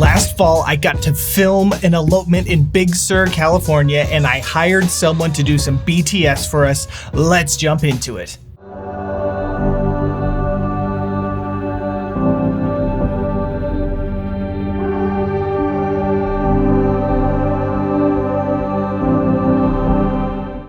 Last fall, I got to film an elopement in Big Sur, California, and I hired someone to do some BTS for us. Let's jump into it.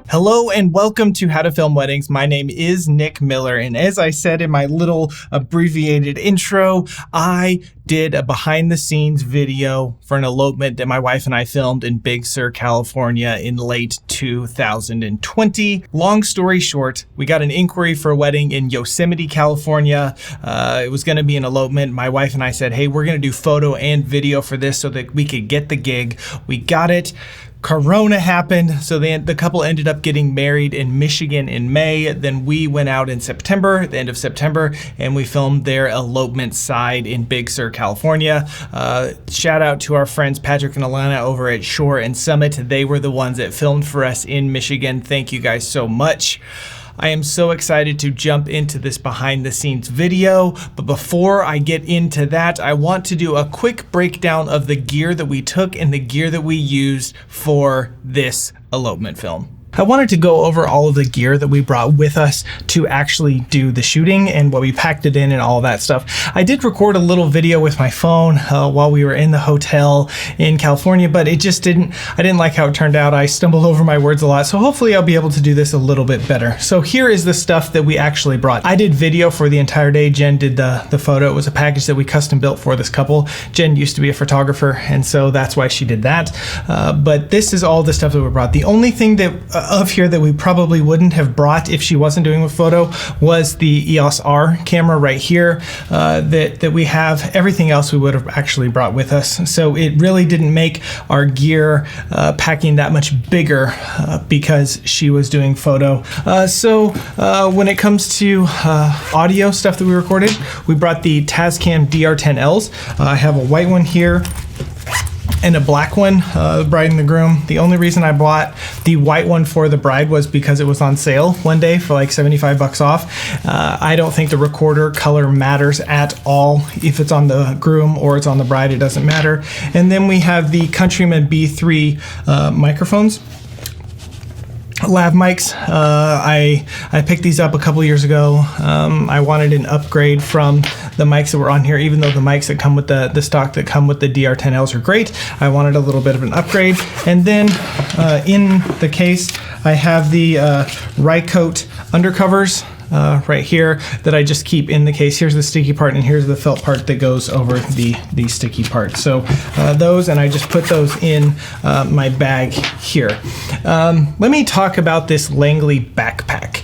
Hello and welcome to How to Film Weddings. My name is Nick Miller, and as I said in my little abbreviated intro, I did a behind-the-scenes video for an elopement that my wife and I filmed in Big Sur, California in late 2020. Long story short, we got an inquiry for a wedding in Yosemite, California. It was going to be an elopement. My wife and I said, hey, we're going to do photo and video for this so that we could get the gig. We got it. Corona happened, so the couple ended up getting married in Michigan in May. Then we went out in September, the end of September, and we filmed their elopement side in Big Sur, California. Shout out to our friends Patrick and Alana over at Shore and Summit. They were the ones that filmed for us in Michigan. Thank you guys so much. I am so excited to jump into this behind the scenes video, but before I get into that, I want to do a quick breakdown of the gear that we took and the gear that we used for this elopement film. I wanted to go over all of the gear that we brought with us to actually do the shooting and what we packed it in and all that stuff. I did record a little video with my phone while we were in the hotel in California, but I didn't like how it turned out. I stumbled over my words a lot, so hopefully I'll be able to do this a little bit better. So here is the stuff that we actually brought. I did video for the entire day. Jen did the photo. It was a package that we custom built for this couple. Jen used to be a photographer, and so that's why she did that. But this is all the stuff that we brought. The only thing that of here that we probably wouldn't have brought if she wasn't doing a photo was the EOS R camera right here that we have. Everything else we would have actually brought with us. So it really didn't make our gear packing that much bigger because she was doing photo. So when it comes to audio stuff that we recorded, we brought the Tascam DR10Ls. I have a white one here and a black one, the bride and the groom. The only reason I bought the white one for the bride was because it was on sale one day for like 75 bucks off. I don't think the recorder color matters at all. If it's on the groom or it's on the bride, it doesn't matter. And then we have the Countryman B3 microphones. Lav mics. I picked these up a couple years ago. I wanted an upgrade from the mics that were on here, even though the mics that come with the stock that come with the DR10Ls are great. I wanted a little bit of an upgrade. And then in the case, I have the Rycote undercovers right here that I just keep in the case. Here's the sticky part and here's the felt part that goes over the sticky part. So those, and I just put those in my bag here. Let me talk about this Langley backpack.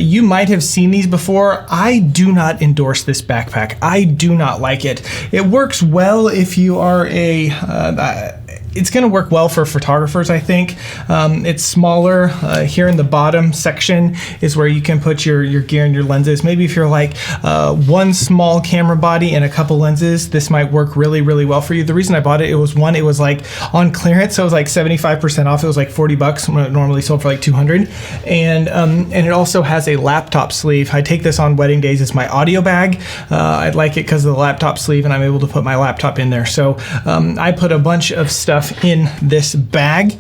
You might have seen these before. I do not endorse this backpack. I do not like it. It works well if you are it's going to work well for photographers, I think. It's smaller. Here in the bottom section is where you can put your gear and your lenses. Maybe if you're like one small camera body and a couple lenses, this might work really, really well for you. The reason I bought it, it was like on clearance, so it was like 75% off. It was like 40 bucks when it normally sold for like 200. And it also has a laptop sleeve. I take this on wedding days as my audio bag. I like it because of the laptop sleeve and I'm able to put my laptop in there. So I put a bunch of stuff in this bag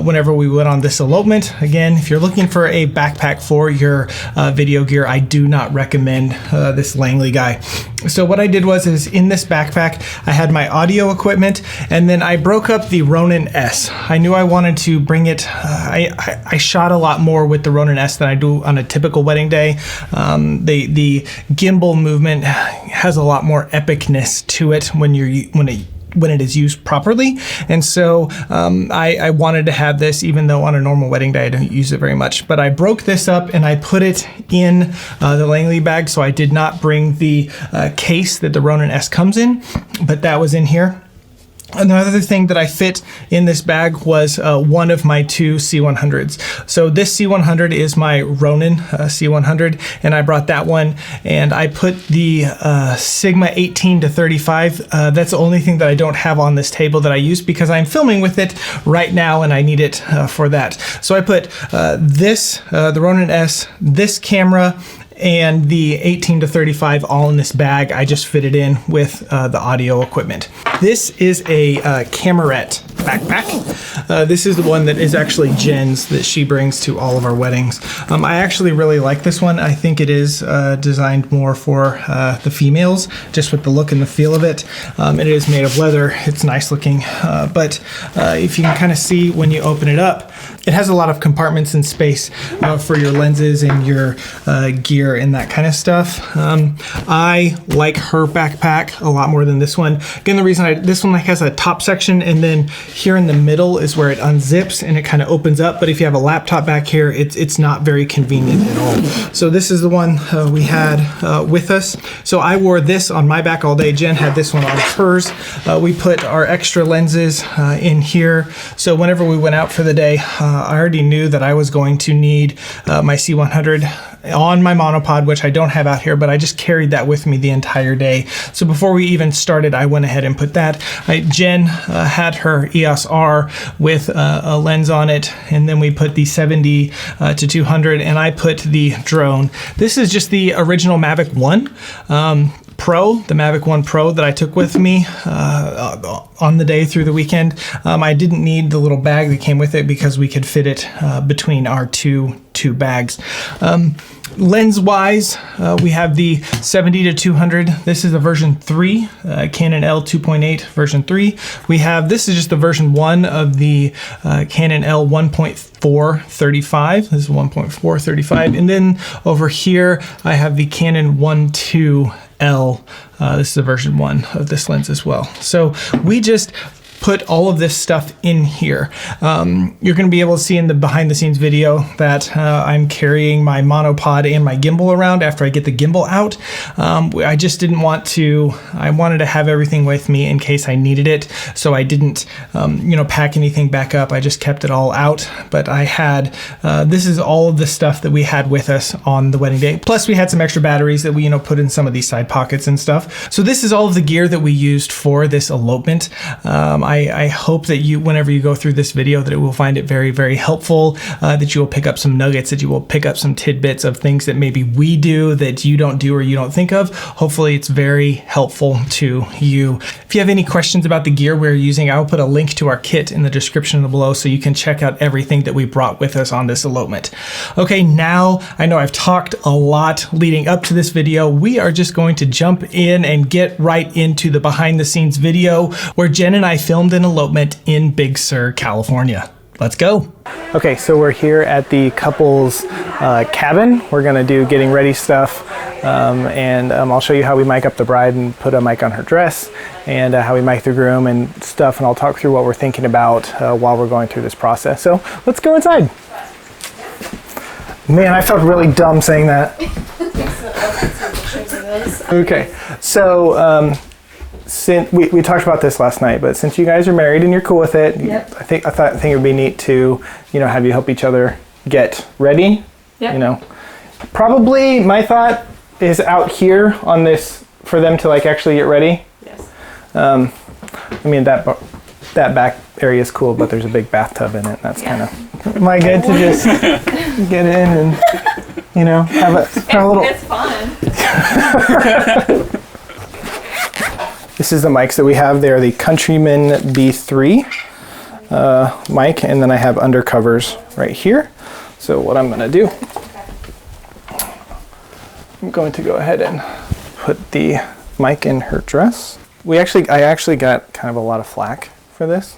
whenever we went on this elopement. Again, if you're looking for a backpack for your video gear, I do not recommend this Langley guy. So what I did is in this backpack, I had my audio equipment, and then I broke up the Ronin S. I knew I wanted to bring it. I shot a lot more with the Ronin S than I do on a typical wedding day. The gimbal movement has a lot more epicness to it when it is used properly. And so I wanted to have this, even though on a normal wedding day I don't use it very much. But I broke this up and I put it in the Langley bag, so I did not bring the case that the Ronin S comes in, but that was in here. Another thing that I fit in this bag was one of my two C100s. So this C100 is my Ronin C100, and I brought that one, and I put the Sigma 18 to 35. That's the only thing that I don't have on this table that I use because I'm filming with it right now and I need it for that. So I put the Ronin S, this camera, and the 18 to 35 all in this bag. I just fit it in with the audio equipment. This is a Camerette backpack. This is the one that is actually Jenn's, that she brings to all of our weddings. I actually really like this one. I think it is designed more for the females, just with the look and the feel of it. It is made of leather. It's nice looking, but if you can kind of see when you open it up, it has a lot of compartments and space for your lenses and your gear and that kind of stuff. I like her backpack a lot more than this one. Again, the reason this one has a top section, and then here in the middle is where it unzips and it kind of opens up. But if you have a laptop back here, it's not very convenient at all. So this is the one we had with us. So I wore this on my back all day. Jenn had this one on hers. We put our extra lenses in here. So whenever we went out for the day, I already knew that I was going to need my C100 on my monopod, which I don't have out here, but I just carried that with me the entire day. So before we even started, I went ahead and put that. Jenn had her EOS R with a lens on it, and then we put the 70 to 200, and I put the drone. This is just the original Mavic 1 Pro, the Mavic 1 Pro that I took with me on the day through the weekend. I didn't need the little bag that came with it because we could fit it between our two bags. Lens wise, we have the 70 to 200. This is the version 3, Canon L 2.8 version 3. This is just the version 1 of the Canon L 1.435. This is 1.435. And then over here, I have the Canon 1.2L. This is the version 1 of this lens as well. So we just put all of this stuff in here. You're going to be able to see in the behind the scenes video that I'm carrying my monopod and my gimbal around after I get the gimbal out. I just didn't want to, I wanted to have everything with me in case I needed it. So I didn't, pack anything back up. I just kept it all out. But I had, this is all of the stuff that we had with us on the wedding day. Plus we had some extra batteries that we, put in some of these side pockets and stuff. So this is all of the gear that we used for this elopement. I hope that you, whenever you go through this video, that it will find it very, very helpful, that you will pick up some nuggets, that you will pick up some tidbits of things that maybe we do that you don't do or you don't think of. Hopefully it's very helpful to you. If you have any questions about the gear we're using, I will put a link to our kit in the description below so you can check out everything that we brought with us on this elopement. Okay, now I know I've talked a lot leading up to this video. We are just going to jump in and get right into the behind the scenes video where Jenn and I filmed an elopement in Big Sur, California. Let's go. Okay, so we're here at the couple's cabin. We're gonna do getting ready stuff, and I'll show you how we mic up the bride and put a mic on her dress, and how we mic the groom and stuff, and I'll talk through what we're thinking about while we're going through this process. So let's go inside. Man, I felt really dumb saying that. Okay, so since we talked about this last night, but since you guys are married and you're cool with it, yep. I think it would be neat to, have you help each other get ready. Yep. Probably my thought is out here on this for them to actually get ready. Yes. I mean that back area is cool, but there's a big bathtub in it. That's kind of. Am I good to just get in and have a little? It's fun. This is the mics that we have. They're the Countryman B3 mic, and then I have undercovers right here. So what I'm going to do, I'm going to go ahead and put the mic in her dress. I actually got kind of a lot of flack for this.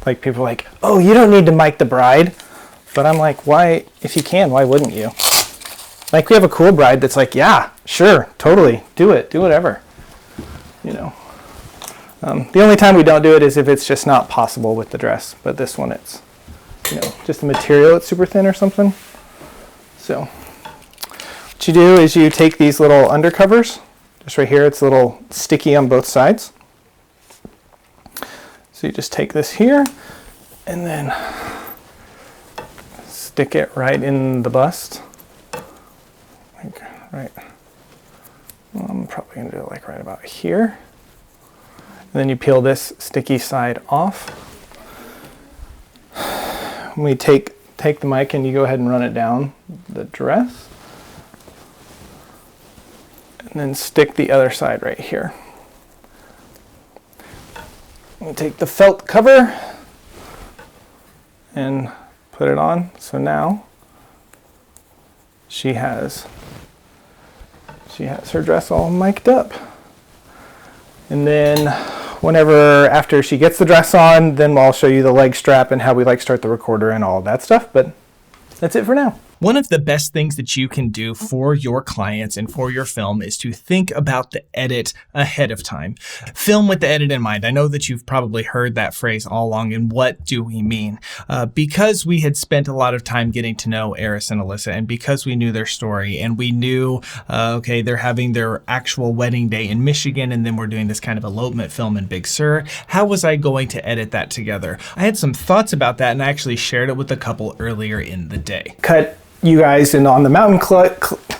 People are like, oh, you don't need to mic the bride. But I'm like, why? If you can, why wouldn't you? We have a cool bride that's like, yeah, sure, totally, do it, do whatever. The only time we don't do it is if it's just not possible with the dress. But this one, it's, just the material, it's super thin or something. So what you do is you take these little undercovers, just right here, it's a little sticky on both sides. So you just take this here and then stick it right in the bust. Right. Well, I'm probably going to do it right about here. And then you peel this sticky side off. When we take the mic and you go ahead and run it down the dress. and then stick the other side right here. We'll take the felt cover and put it on. So now she has her dress all mic'd up. And then after she gets the dress on, then I'll show you the leg strap and how we like start the recorder and all of that stuff. But that's it for now. One of the best things that you can do for your clients and for your film is to think about the edit ahead of time. Film with the edit in mind. I know that you've probably heard that phrase all along, and what do we mean? Because we had spent a lot of time getting to know Eris and Alyssa, and because we knew their story, and we knew, okay, they're having their actual wedding day in Michigan, and then we're doing this kind of elopement film in Big Sur, how was I going to edit that together? I had some thoughts about that, and I actually shared it with the couple earlier in the day. Cut you guys in on the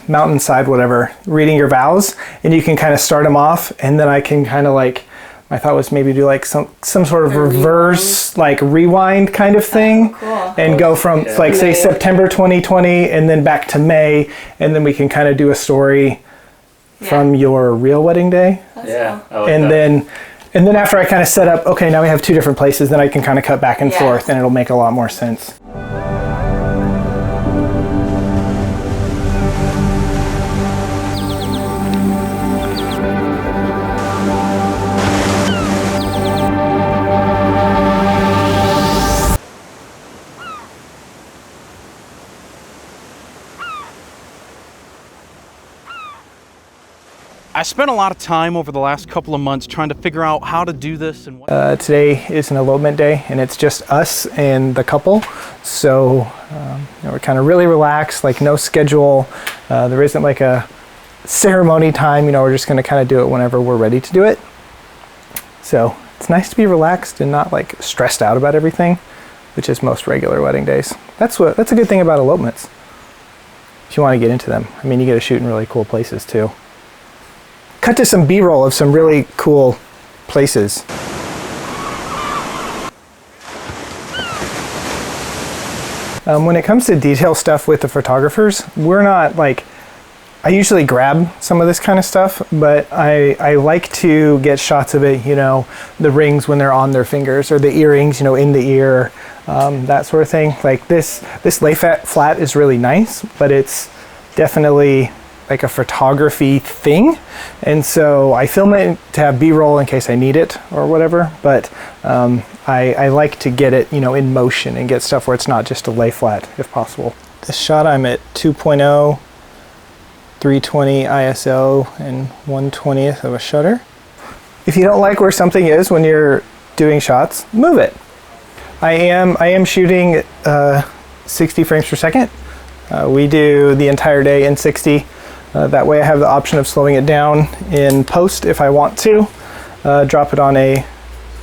mountainside, whatever, reading your vows, and you can kind of start them off, and then I can kind of like, my thought was maybe do like some sort of reverse, like rewind kind of thing. Cool. And go from like say September 2020 and then back to May, and then we can kind of do a story from your real wedding day. That's cool. And then after I kind of set up, okay, now we have two different places, then I can kind of cut back and forth, and it'll make a lot more sense. I spent a lot of time over the last couple of months trying to figure out how to do this. And today is an elopement day, and it's just us and the couple. So we're kind of really relaxed, like no schedule. There isn't like a ceremony time, we're just going to kind of do it whenever we're ready to do it. So it's nice to be relaxed and not like stressed out about everything, which is most regular wedding days. That's a good thing about elopements, if you want to get into them. I mean, you get to shoot in really cool places too. Cut to some B-roll of some really cool places. When it comes to detail stuff with the photographers, we're not like, I usually grab some of this kind of stuff, but I like to get shots of it, the rings when they're on their fingers, or the earrings, in the ear, that sort of thing. Like this lay flat is really nice, but it's definitely like a photography thing, and so I film it to have B-roll in case I need it or whatever, but I like to get it in motion and get stuff where it's not just a lay flat if possible. This shot I'm at 2.0, 320 ISO and 1/20th of a shutter. If you don't like where something is when you're doing shots, move it. I am shooting 60 frames per second. We do the entire day in 60. That way I have the option of slowing it down in post if I want to. Drop it on a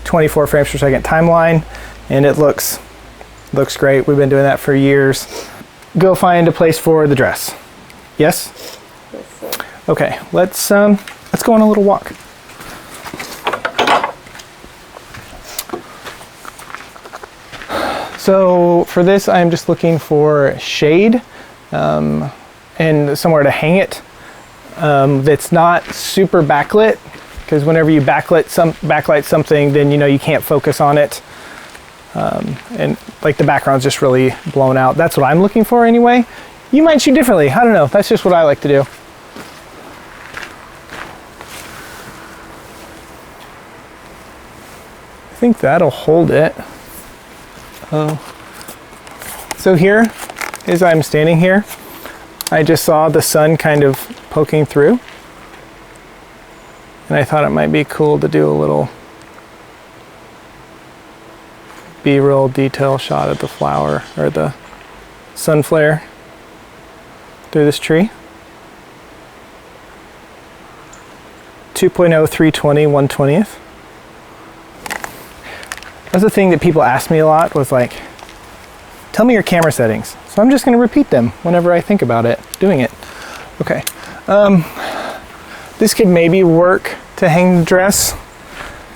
24 frames per second timeline, and it looks great. We've been doing that for years. Go find a place for the dress. Yes? Yes, sir. Okay, let's go on a little walk. So for this, I'm just looking for shade and somewhere to hang it that's not super backlit, because whenever you backlight something, then you can't focus on it, and like the background's just really blown out. That's what I'm looking for anyway. You might shoot differently. I don't know. That's just what I like to do. I think that'll hold it. So here, as I'm standing here, I just saw the sun kind of poking through, and I thought it might be cool to do a little B-roll detail shot of the flower or the sun flare through this tree. 2.0, 320, 1/20th. That's the thing that people ask me a lot, was like, tell me your camera settings. So I'm just going to repeat them whenever I think about it, doing it. Okay. This could maybe work to hang the dress.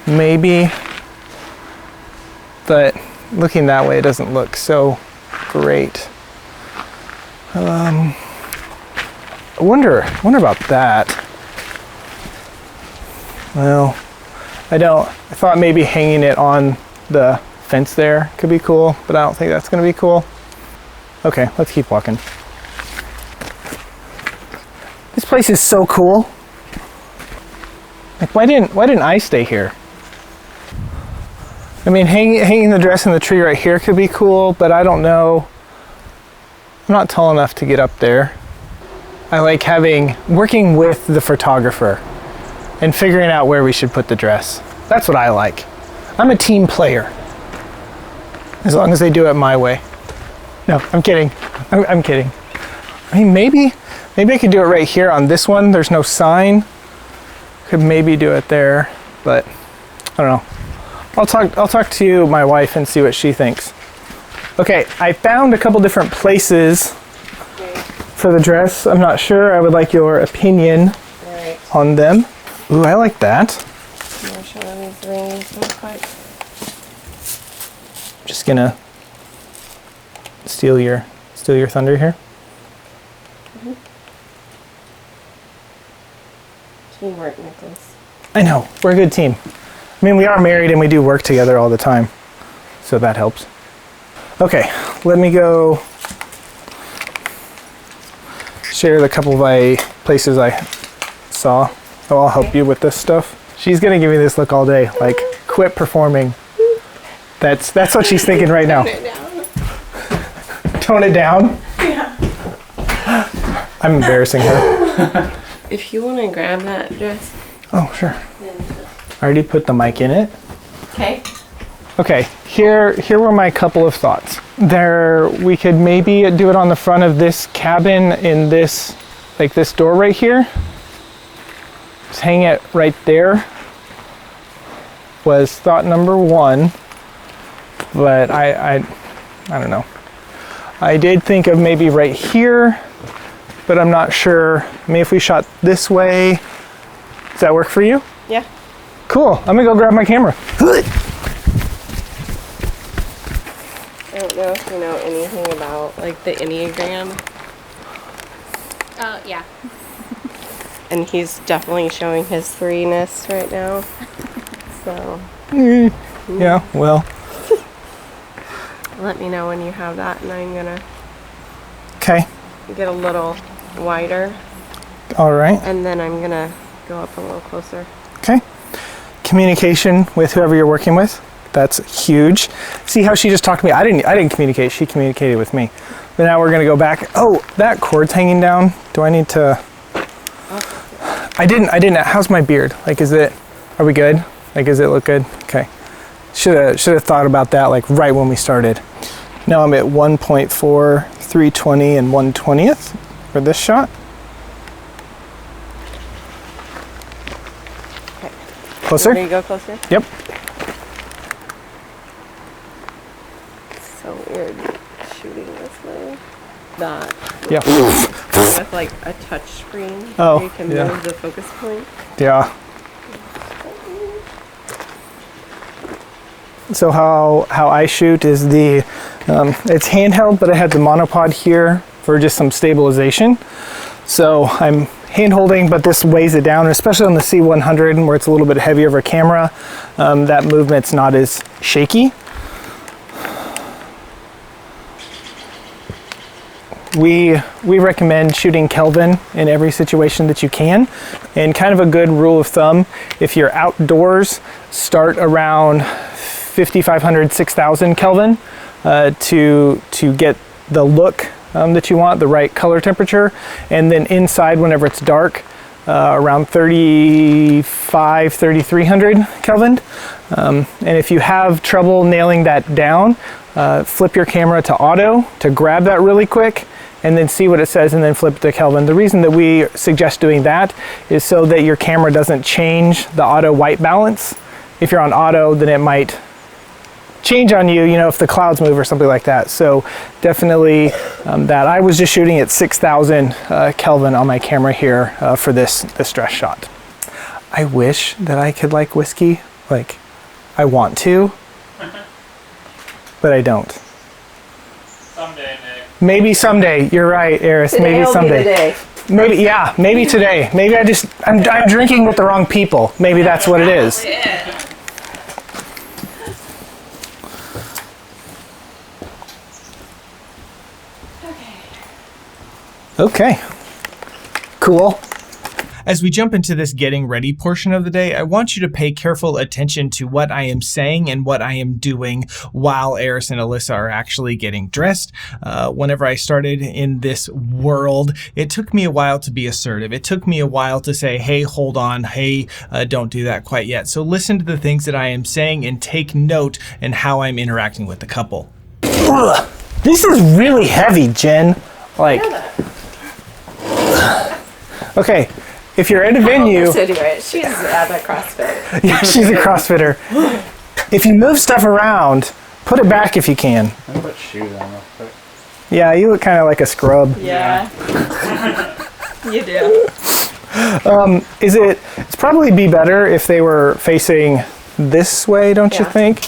Maybe. But looking that way, it doesn't look so great. I wonder about that. Well, I thought maybe hanging it on the fence there could be cool, but I don't think that's gonna be cool. Okay, let's keep walking. This place is so cool. Like, why didn't I stay here? I mean, hanging the dress in the tree right here could be cool, but I don't know. I'm not tall enough to get up there. I like working with the photographer and figuring out where we should put the dress. That's what I like. I'm a team player. As long as they do it my way. No, I'm kidding. I'm kidding. I mean, maybe I could do it right here on this one. There's no sign. Could maybe do it there, but I don't know. I'll talk to my wife and see what she thinks. Okay, I found a couple different places for the dress. I'm not sure. I would like your opinion on them. Ooh, I like that. I'm gonna show them these rings real quick. Just gonna steal your thunder here. Teamwork, Nicholas. I know, we're a good team. I mean, we are married and we do work together all the time, so that helps. Okay, let me go share the couple of places I saw. Oh, I'll help you with this stuff. She's gonna give me this look all day, like, quit performing. That's what she's thinking right now. Tone it down? Yeah. I'm embarrassing her. If you want to grab that dress. Oh, sure. I already put the mic in it. Okay. Okay, here were my couple of thoughts. We could maybe do it on the front of this cabin in this, like this door right here. Just hang it right there. Was thought number one, but I don't know. I did think of maybe right here, but I'm not sure. I mean, if we shot this way, does that work for you? Yeah. Cool, I'm gonna go grab my camera. I don't know if you know anything about, like, the Enneagram. Yeah. And he's definitely showing his 3-ness right now. So. Yeah, well. Let me know when you have that, and I'm gonna Okay. get a little wider, All right. and then I'm gonna go up a little closer. Okay. Communication with whoever you're working with. That's huge. See how she just talked to me? I didn't communicate. She communicated with me. But now we're gonna go back. Oh, that cord's hanging down. Do I need to? I didn't. How's my beard? Like, are we good? Like, does it look good? Okay. Should have thought about that, like, right when we started. Now I'm at 1.4, 320 and 1/20th for this shot. Okay. Closer? Can you go closer? Yep. So weird shooting this way. That Yeah. with like a touch screen. Oh, You can yeah. move the focus point. Yeah. So how I shoot is it's handheld, but I have the monopod here for just some stabilization. So I'm hand holding, but this weighs it down, especially on the C100 where it's a little bit heavier of a camera. That movement's not as shaky. We recommend shooting Kelvin in every situation that you can. And kind of a good rule of thumb, if you're outdoors, start around 5,500, 6,000 Kelvin to get the look that you want, the right color temperature. And then inside, whenever it's dark, around 3,500, 3,300 Kelvin. And if you have trouble nailing that down, flip your camera to auto to grab that really quick and then see what it says and then flip it to Kelvin. The reason that we suggest doing that is so that your camera doesn't change the auto white balance. If you're on auto, then it might change on you, if the clouds move or something like that. So definitely that. I was just shooting at 6,000 Kelvin on my camera here for this dress shot. I wish that I could like whiskey. Like, I want to, but I don't. Someday, Nick. Maybe someday. You're right, Eris. Today Maybe will someday. be the day. Maybe, yeah, maybe today. Maybe I'm drinking with the wrong people. Maybe that's what it is. Okay. Cool. As we jump into this getting ready portion of the day, I want you to pay careful attention to what I am saying and what I am doing while Eris and Alyssa are actually getting dressed. Whenever I started in this world, it took me a while to be assertive. It took me a while to say, hey, hold on. Hey, don't do that quite yet. So listen to the things that I am saying and take note in how I'm interacting with the couple. Ugh, this is really heavy, Jen. Like, okay. If you're at a venue... To do it. She's at a CrossFit. Yeah, she's a CrossFitter. If you move stuff around, put it back if you can. Let me put shoes on real quick. Yeah, you look kind of like a scrub. Yeah. You do. It's probably be better if they were facing this way, don't you think?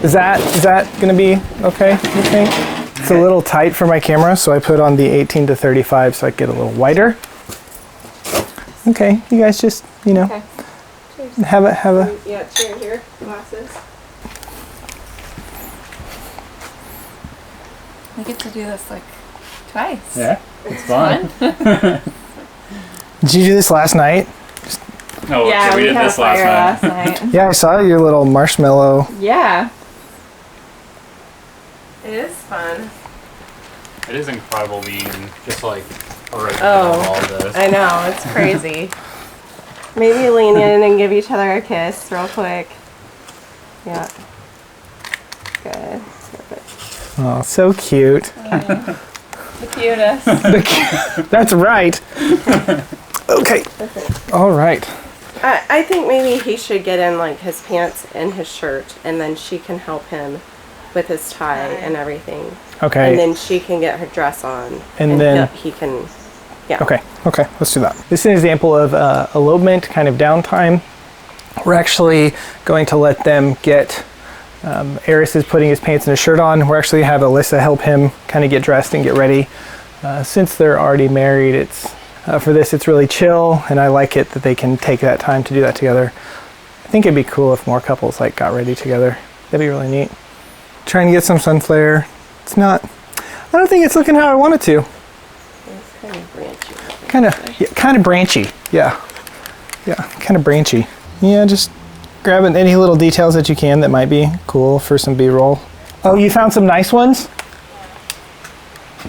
Is that going to be okay, you think? It's a little tight for my camera, so I put on the 18 to 35 so I get a little wider. Okay, you guys just, Okay. have a. Yeah, cheer here. Glasses. We get to do this like twice. Yeah, it's fun. Did you do this last night? Oh, Yeah, okay, we did had this a fire last last night. Yeah, I saw your little marshmallow. Yeah. It is fun. night. It is incredible being just like already Oh, all this. I know. It's crazy. Maybe lean in and give each other a kiss real quick. Yeah. Good. Perfect. Oh, so cute. The cutest. That's right. Okay. All right. I think maybe he should get in like his pants and his shirt, and then she can help him with his tie and everything. Okay. And then she can get her dress on. And then- he can, yeah. Okay, let's do that. This is an example of elopement, kind of downtime. We're actually going to let them get, Eris is putting his pants and his shirt on. We're actually have Alyssa help him kind of get dressed and get ready. Since they're already married, for this it's really chill, and I like it that they can take that time to do that together. I think it'd be cool if more couples like got ready together. That'd be really neat. Trying to get some sun flare. It's not, I don't think it's looking how I want it to. It's kind of branchy. Kind of branchy. Yeah, kind of branchy. Yeah, just grabbing any little details that you can that might be cool for some B-roll. Oh, you found some nice ones?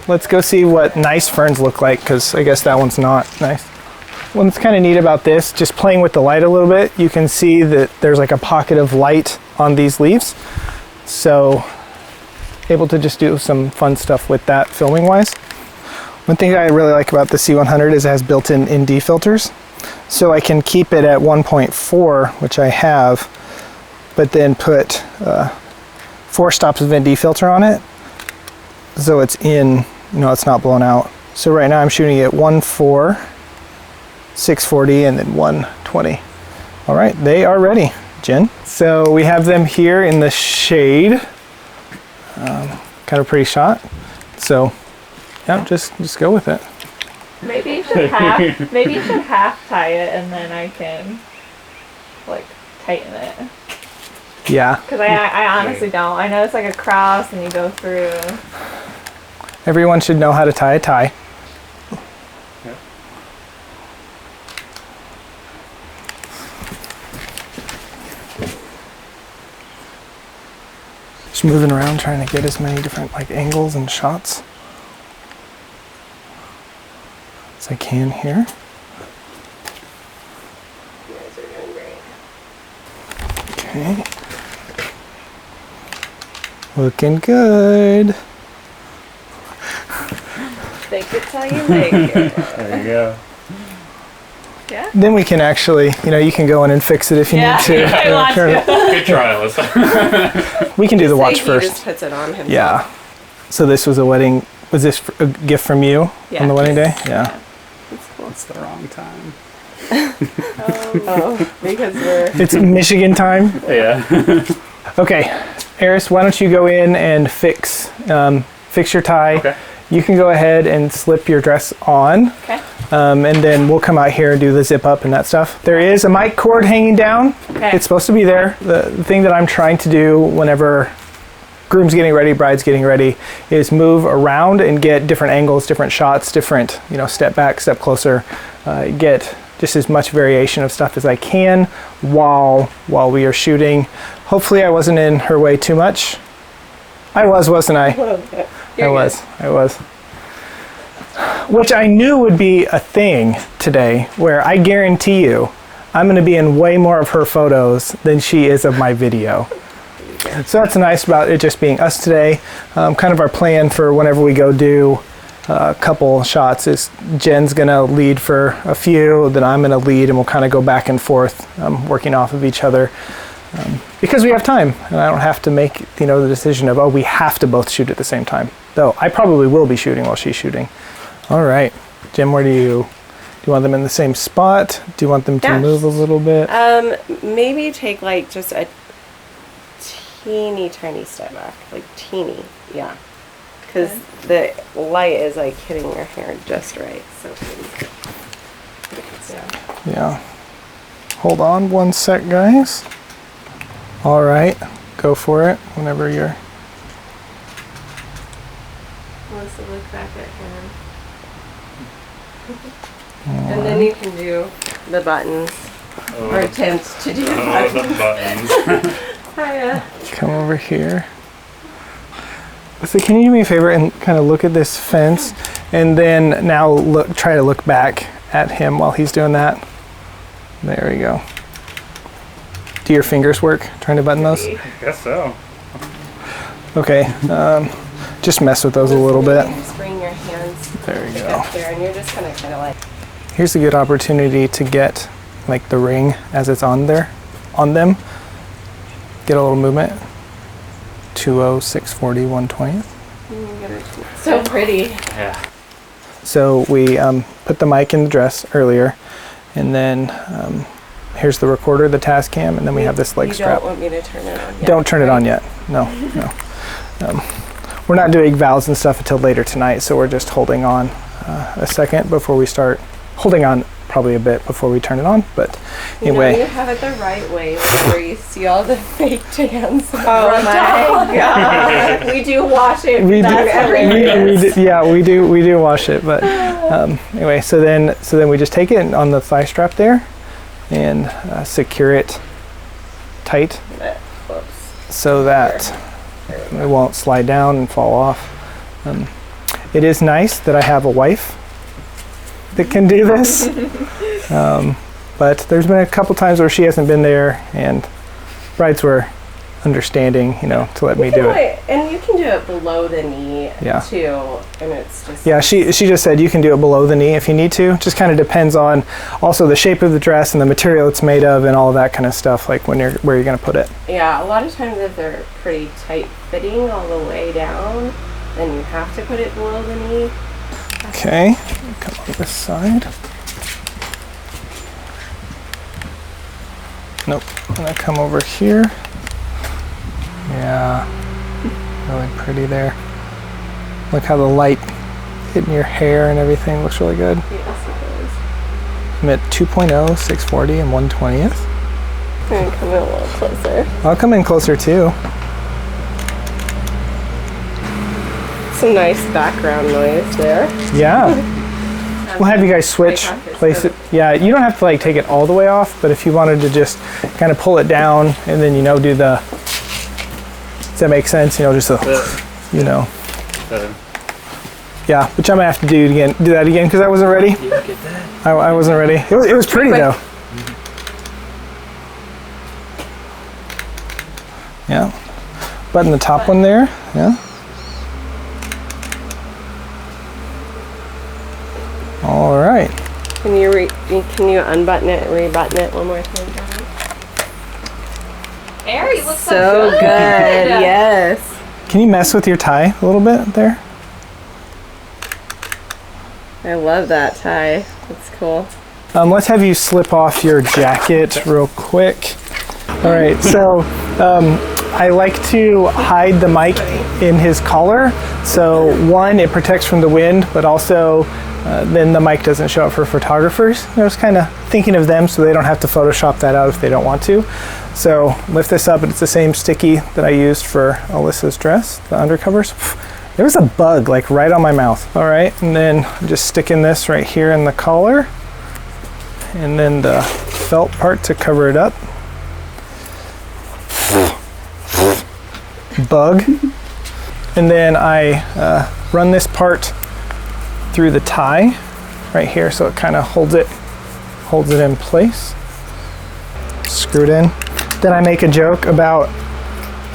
Let's go see what nice ferns look like, because I guess that one's not nice. What's kind of neat about this, just playing with the light a little bit, you can see that there's like a pocket of light on these leaves. So, able to just do some fun stuff with that filming wise. One thing I really like about the C100 is it has built-in ND filters. So I can keep it at 1.4, which I have, but then put 4 stops of ND filter on it. So it's in, it's not blown out. So right now I'm shooting at 1.4, 640, and then 120. All right, they are ready, Jen. So we have them here in the shade. Kind of pretty shot. So yeah, just go with it. Maybe you should half tie it, and then I can like tighten it. Yeah. Because I honestly don't. I know it's like a cross and you go through. Everyone should know how to tie a tie. Yeah. Just moving around trying to get as many different like angles and shots as I can here. You guys are doing great. Okay. Looking good. Fake it till you make it. There you go. Yeah. Then we can actually, you can go in and fix it if you need to. I want turn to. it. Good try, Alyssa. We can do the watch He first. just puts it on himself. Yeah. So this was a wedding. Was this a gift from you on the wedding day? Yeah. It's the wrong time. Oh, because we're... It's Michigan time. Yeah. Okay, Eris, why don't you go in and fix your tie. Okay. you can go ahead and slip your dress on. Okay. And then we'll come out here and do the zip up and that stuff. There is a mic cord hanging down. Okay. It's supposed to be there. The thing that I'm trying to do whenever groom's getting ready, bride's getting ready, is move around and get different angles, different shots, different, step back, step closer, get just as much variation of stuff as I can while we are shooting. Hopefully I wasn't in her way too much. I was, wasn't I? A little bit. I was. Which I knew would be a thing today, where I guarantee you I'm going to be in way more of her photos than she is of my video. So that's nice about it just being us today. Kind of our plan for whenever we go do a couple shots is Jen's going to lead for a few, then I'm going to lead, and we'll kind of go back and forth, working off of each other. Because we have time, and I don't have to make the decision of, oh, we have to both shoot at the same time. Though I probably will be shooting while she's shooting. All right, Jen, where do you want them in the same spot? Do you want them to move a little bit? Maybe take like just a teeny tiny step back, like teeny, yeah. Because the light is like hitting your hair just right. So yeah. Hold on one sec, guys. All right, go for it whenever you're. Let's look back at him. And then you can do the buttons, or attempt to do the buttons. Hiya. Come over here. So can you do me a favor and kind of look at this fence, and then now try to look back at him while he's doing that. There we go. Do your fingers work trying to button those? I guess so. Okay, just mess with those a little bit. Just bring your hands There you go. up there, and you're just gonna kind of like. Here's a good opportunity to get like the ring as it's on them. Get a little movement. 20, 640, 120th. So pretty. Yeah. So we put the mic in the dress earlier, and then here's the recorder, the task cam, and then we have this leg strap. You don't want me to turn it on yet? Don't turn it on yet. No. We're not doing vows and stuff until later tonight, so we're just holding on a second before we start. Holding on probably a bit before we turn it on, but anyway. You have it the right way, where you see all the fake tans. Oh my god. We do wash it. We do wash it, but anyway, so then we just take it on the thigh strap there and secure it tight so that it won't slide down and fall off. It is nice that I have a wife that can do this, but there's been a couple times where she hasn't been there, and brides were understanding, to let me do it. And you can do it below the knee too, and it's just. Yeah, she just said you can do it below the knee if you need to. Just kind of depends on also the shape of the dress and the material it's made of and all of that kind of stuff, like where you're going to put it. Yeah, a lot of times if they're pretty tight fitting all the way down, then you have to put it below the knee. Okay, come on this side. Nope, I'm gonna come over here. Yeah, really pretty there. Look how the light hitting your hair and everything looks really good. Yes, it is. I'm at 2.0, 640, and 120th. I'm gonna come in a little closer. I'll come in closer too. Some nice background noise there. Yeah. We'll have you guys switch places. Yeah, you don't have to like take it all the way off, but if you wanted to just kind of pull it down and then do the. Does that make sense? Just a, Yeah, which I'm gonna have to do that again because I wasn't ready. You didn't get that? I wasn't ready. It was pretty though. Yeah. Button the top one there. Yeah. All right. Can you unbutton it and rebutton it one more time? Aries looks So good. Yes. Can you mess with your tie a little bit there? I love that tie. That's cool. Let's have you slip off your jacket real quick. All right, so I like to hide the mic in his collar. So one, it protects from the wind, but also then the mic doesn't show up for photographers. I was kind of thinking of them so they don't have to Photoshop that out if they don't want to. So lift this up, and it's the same sticky that I used for Alyssa's dress, the undercovers. There was a bug like right on my mouth. All right, and then just sticking this right here in the collar, and then the felt part to cover it up. Bug. And then I run this part through the tie right here, so it kind of holds it in place. Screw it in. Then I make a joke about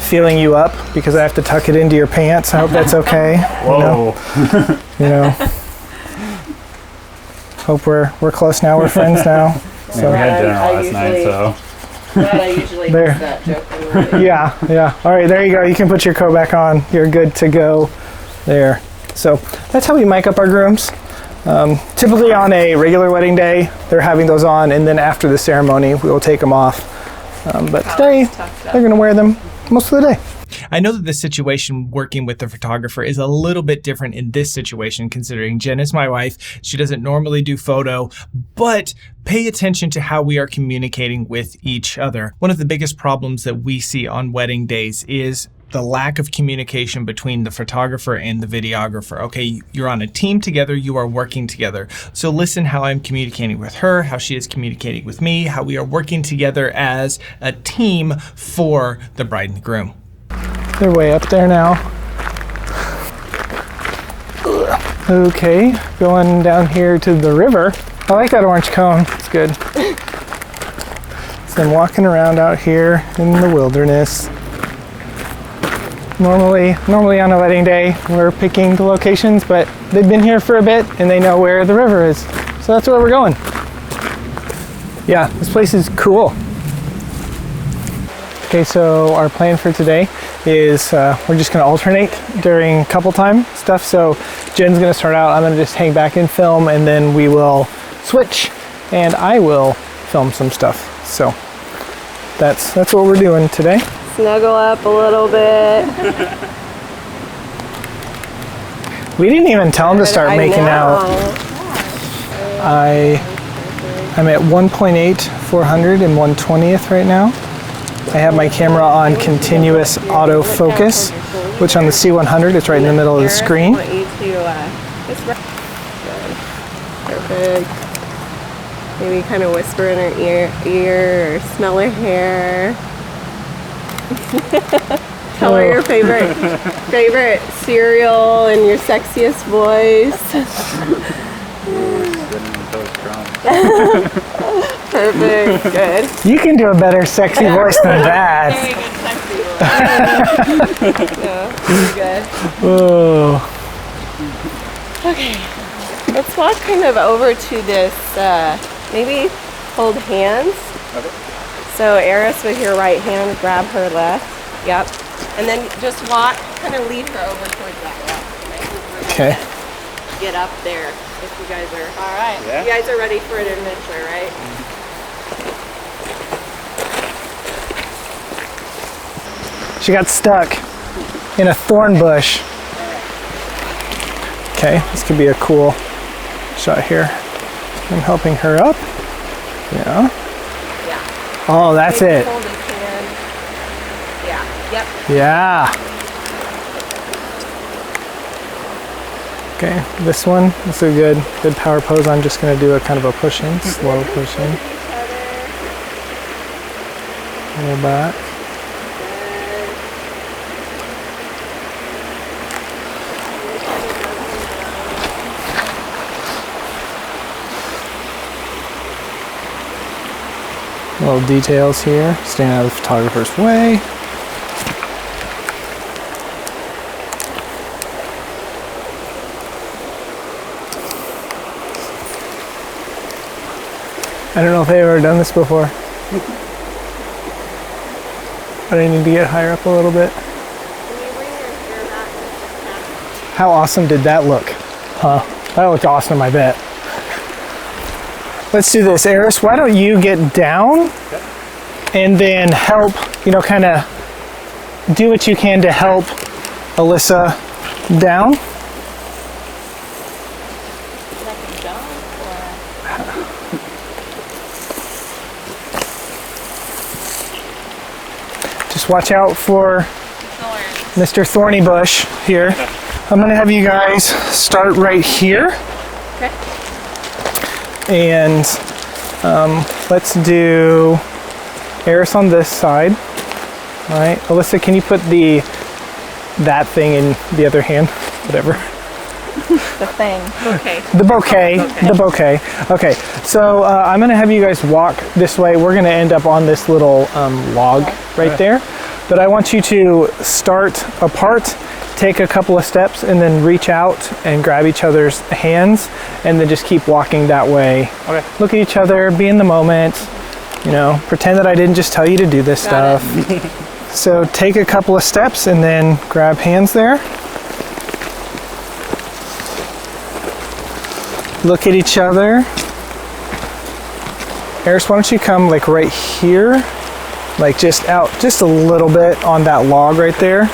feeling you up because I have to tuck it into your pants. I hope that's okay. Whoa. You know. Hope we're close now. We're friends now. So we had dinner last night, so. I usually There. use that joke. Yeah. All right, there you go. You can put your coat back on. You're good to go there. So that's how we mic up our grooms. Typically on a regular wedding day, they're having those on, and then after the ceremony, we will take them off. But today, they're going to wear them most of the day. I know that the situation working with the photographer is a little bit different in this situation, considering Jenn is my wife. She doesn't normally do photo, but pay attention to how we are communicating with each other. One of the biggest problems that we see on wedding days is the lack of communication between the photographer and the videographer. Okay, you're on a team together, you are working together. So listen how I'm communicating with her, how she is communicating with me, how we are working together as a team for the bride and groom. They're way up there now. Okay, going down here to the river. I like that orange cone, it's good. So I'm walking around out here in the wilderness. Normally on a wedding day, we're picking the locations, but they've been here for a bit and they know where the river is. So that's where we're going. Yeah, this place is cool. Okay, so our plan for today is we're just gonna alternate during couple time stuff. So Jenn's gonna start out, I'm gonna just hang back and film, and then we will switch and I will film some stuff. So that's what we're doing today. Snuggle up a little bit. We didn't even tell him to start making out. I'm at 1.8, 400 and 1/20th right now. I have my camera on continuous autofocus, which on the C100, it's right in the middle of the screen. I want you to Perfect. Maybe kind of whisper in her ear or smell her hair. Tell her your favorite cereal and your sexiest voice. Perfect. Good. You can do a better sexy voice than that. Very good, sexy voice. Pretty good. Oh. Okay. Let's walk kind of over to this. Maybe hold hands. Okay. So Eris with your right hand, grab her left. Yep. And then just walk, kind of lead her over towards that rock. Okay. Get up there if you guys are. All right. Yeah. You guys are ready for an adventure, right? She got stuck in a thorn bush. Okay, this could be a cool shot here. I'm helping her up. Yeah. Yeah. Oh, that's Maybe it. hold his hand. Yeah. Yep. Yeah. Okay, this one, this is a good power pose. I'm just gonna do a kind of a push in, slow push in. Roll back. Little details here, staying out of the photographer's way. I don't know if I've ever done this before. But I need to get higher up a little bit. How awesome did that look? Huh? That looked awesome, I bet. Let's do this, Eris. Why don't you get down and then help, kind of do what you can to help Alyssa down. Just watch out for Mr. Thorny Bush here. I'm gonna have you guys start right here. Okay. And let's do Eris on this side. All right, Alyssa, can you put that thing in the other hand? Whatever. The thing. Okay. The bouquet. The bouquet. Okay, so I'm gonna have you guys walk this way. We're gonna end up on this little log right there. But I want you to start apart, take a couple of steps, and then reach out and grab each other's hands, and then just keep walking that way. Okay. Look at each other, be in the moment, you know, pretend that I didn't just tell you to do this stuff. So take a couple of steps and then grab hands there. Look at each other. Eris, why don't you come like right here? Like just out just a little bit on that log right there.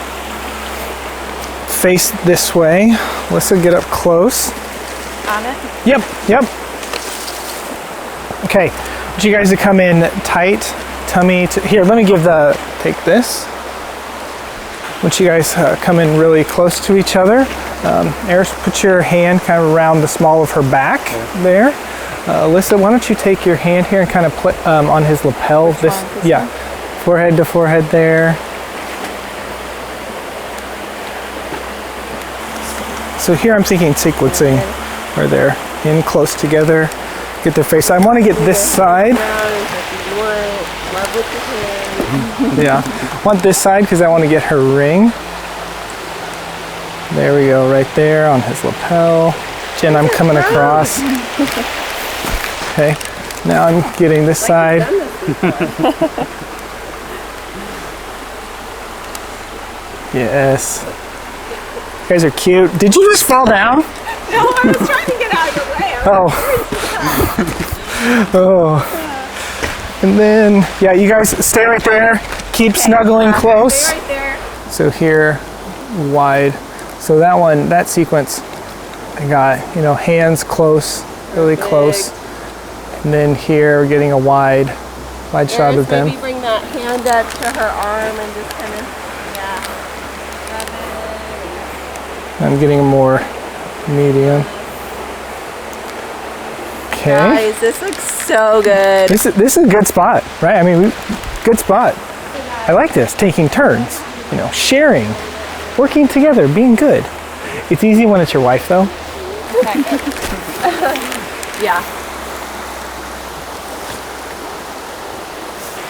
Face this way. Alyssa, get up close. On it? Yep. Okay, I want you guys to come in tight. Tummy to, here, let me take this. I want you guys come in really close to each other. Eris, put your hand kind of around the small of her back there. Alyssa, why don't you take your hand here and kind of put on his lapel. Forehead to forehead there. So here I'm thinking sequencing, where they're in close together, get their face. I want to get this side. Yeah, I want this side because I want to get her ring. There we go, right there on his lapel. Jen, I'm coming across. Okay, now I'm getting this side. Yes. You guys are cute. Did you just fall down? No, I was trying to get out of your way. Oh. And then, yeah, you guys stay right there. Keep snuggling close. Stay right there. So here, wide. So that sequence, I got, hands close, really close. And then here, we're getting a wide shot of them. Maybe bring that hand up to her arm and just kind of, I'm getting a more medium. Okay. Guys, this looks so good. This is a good spot, right? I mean, good spot. I like this, taking turns, sharing, working together, being good. It's easy when it's your wife, though. Yeah.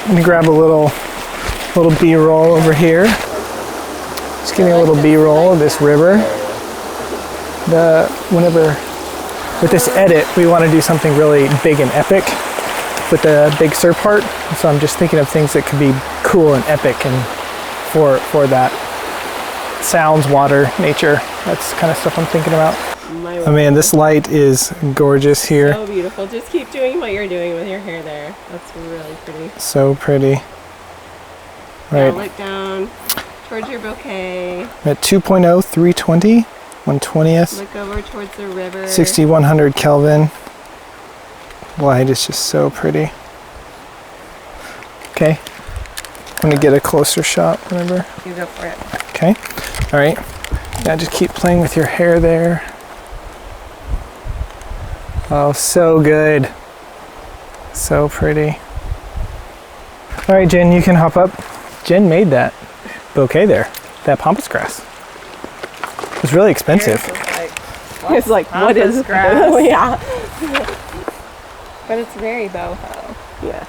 Let me grab a little B-roll over here. Just getting a little B-roll of this river. With this edit, we want to do something really big and epic with the Big Sur part. So I'm just thinking of things that could be cool and epic, and for that, sounds, water, nature. That's kind of stuff I'm thinking about. Oh man, this light is gorgeous here. So beautiful. Just keep doing what you're doing with your hair there. That's really pretty. So pretty. Right. Now look down towards your bouquet. At 2.0, 320, 1/20th. Look over towards the river. 6100 Kelvin. Light is just so pretty. Okay. I'm gonna get a closer shot, remember? You go for it. Okay. All right. Now just keep playing with your hair there. Oh, so good. So pretty. All right, Jen, you can hop up. Jen made that bouquet there, that pampas grass. It was really expensive. It's like, what is grass? Oh, yeah. But it's very boho. Yes.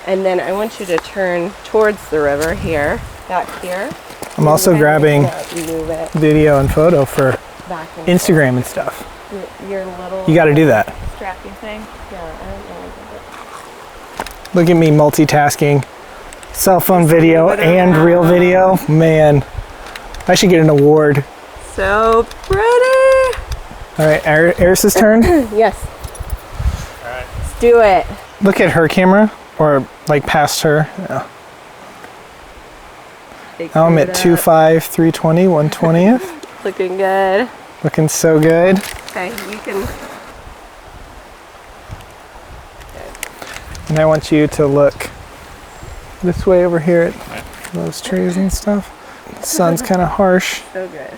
And then I want you to turn towards the river here, back here. I'm also grabbing Move it video and photo for back and Instagram and stuff. your little. You got to do that. Strappy thing. Yeah, I don't know. Look at me multitasking. Cell phone video and real video. Man, I should get an award. So pretty. All right, Eris's turn. Yes. All right. Let's do it. Look at her camera, or like past her. Yeah. I'm at 2.5, 320, 1/20th. Looking good. Looking so good. Okay, you can. And I want you to look this way over here at those trees and stuff. The sun's kind of harsh. So good.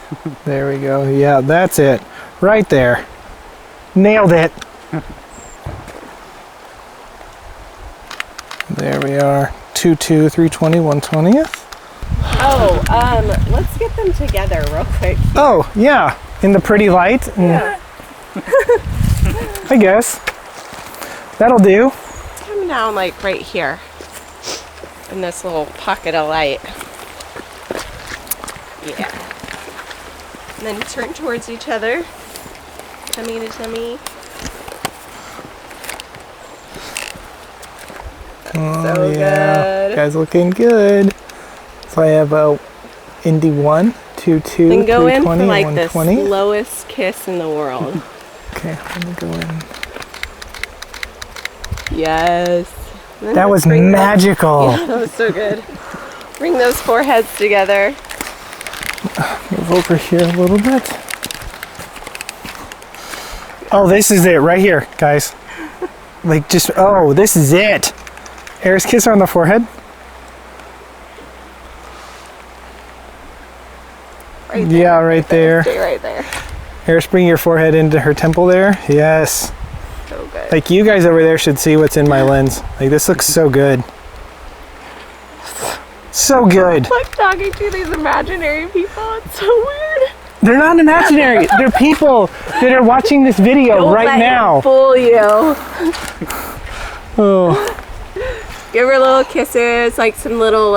There we go. Yeah, that's it. Right there. Nailed it. There we are. 2.2, 320, 1/20th. Oh, let's get them together real quick. Oh, yeah. In the pretty light. Yeah. I guess. That'll do. Come down like right here. In this little pocket of light. Yeah. And then turn towards each other. Tummy to tummy. Oh, So yeah. good. Guys looking good. So I have a Indy 1, 2.2, Then go in 320, for like the 1/20. slowest kiss in the world. Okay, let me go in. Yes. And then That was just bring magical. Yeah, that was so good. Bring those foreheads together. Move over here a little bit. Oh, this is it right here, guys. Like just, oh, this is it. Eris, kiss her on the forehead. Right Yeah, right there. Stay right there. Eris, bring your forehead into her temple there. Yes. So good. Like you guys over there should see what's in my lens. Like this looks so good. So good. Like talking to these imaginary people. It's so weird. They're not imaginary. They're people that are watching this video Don't right let now. him fool you. Oh. Give her little kisses, like some little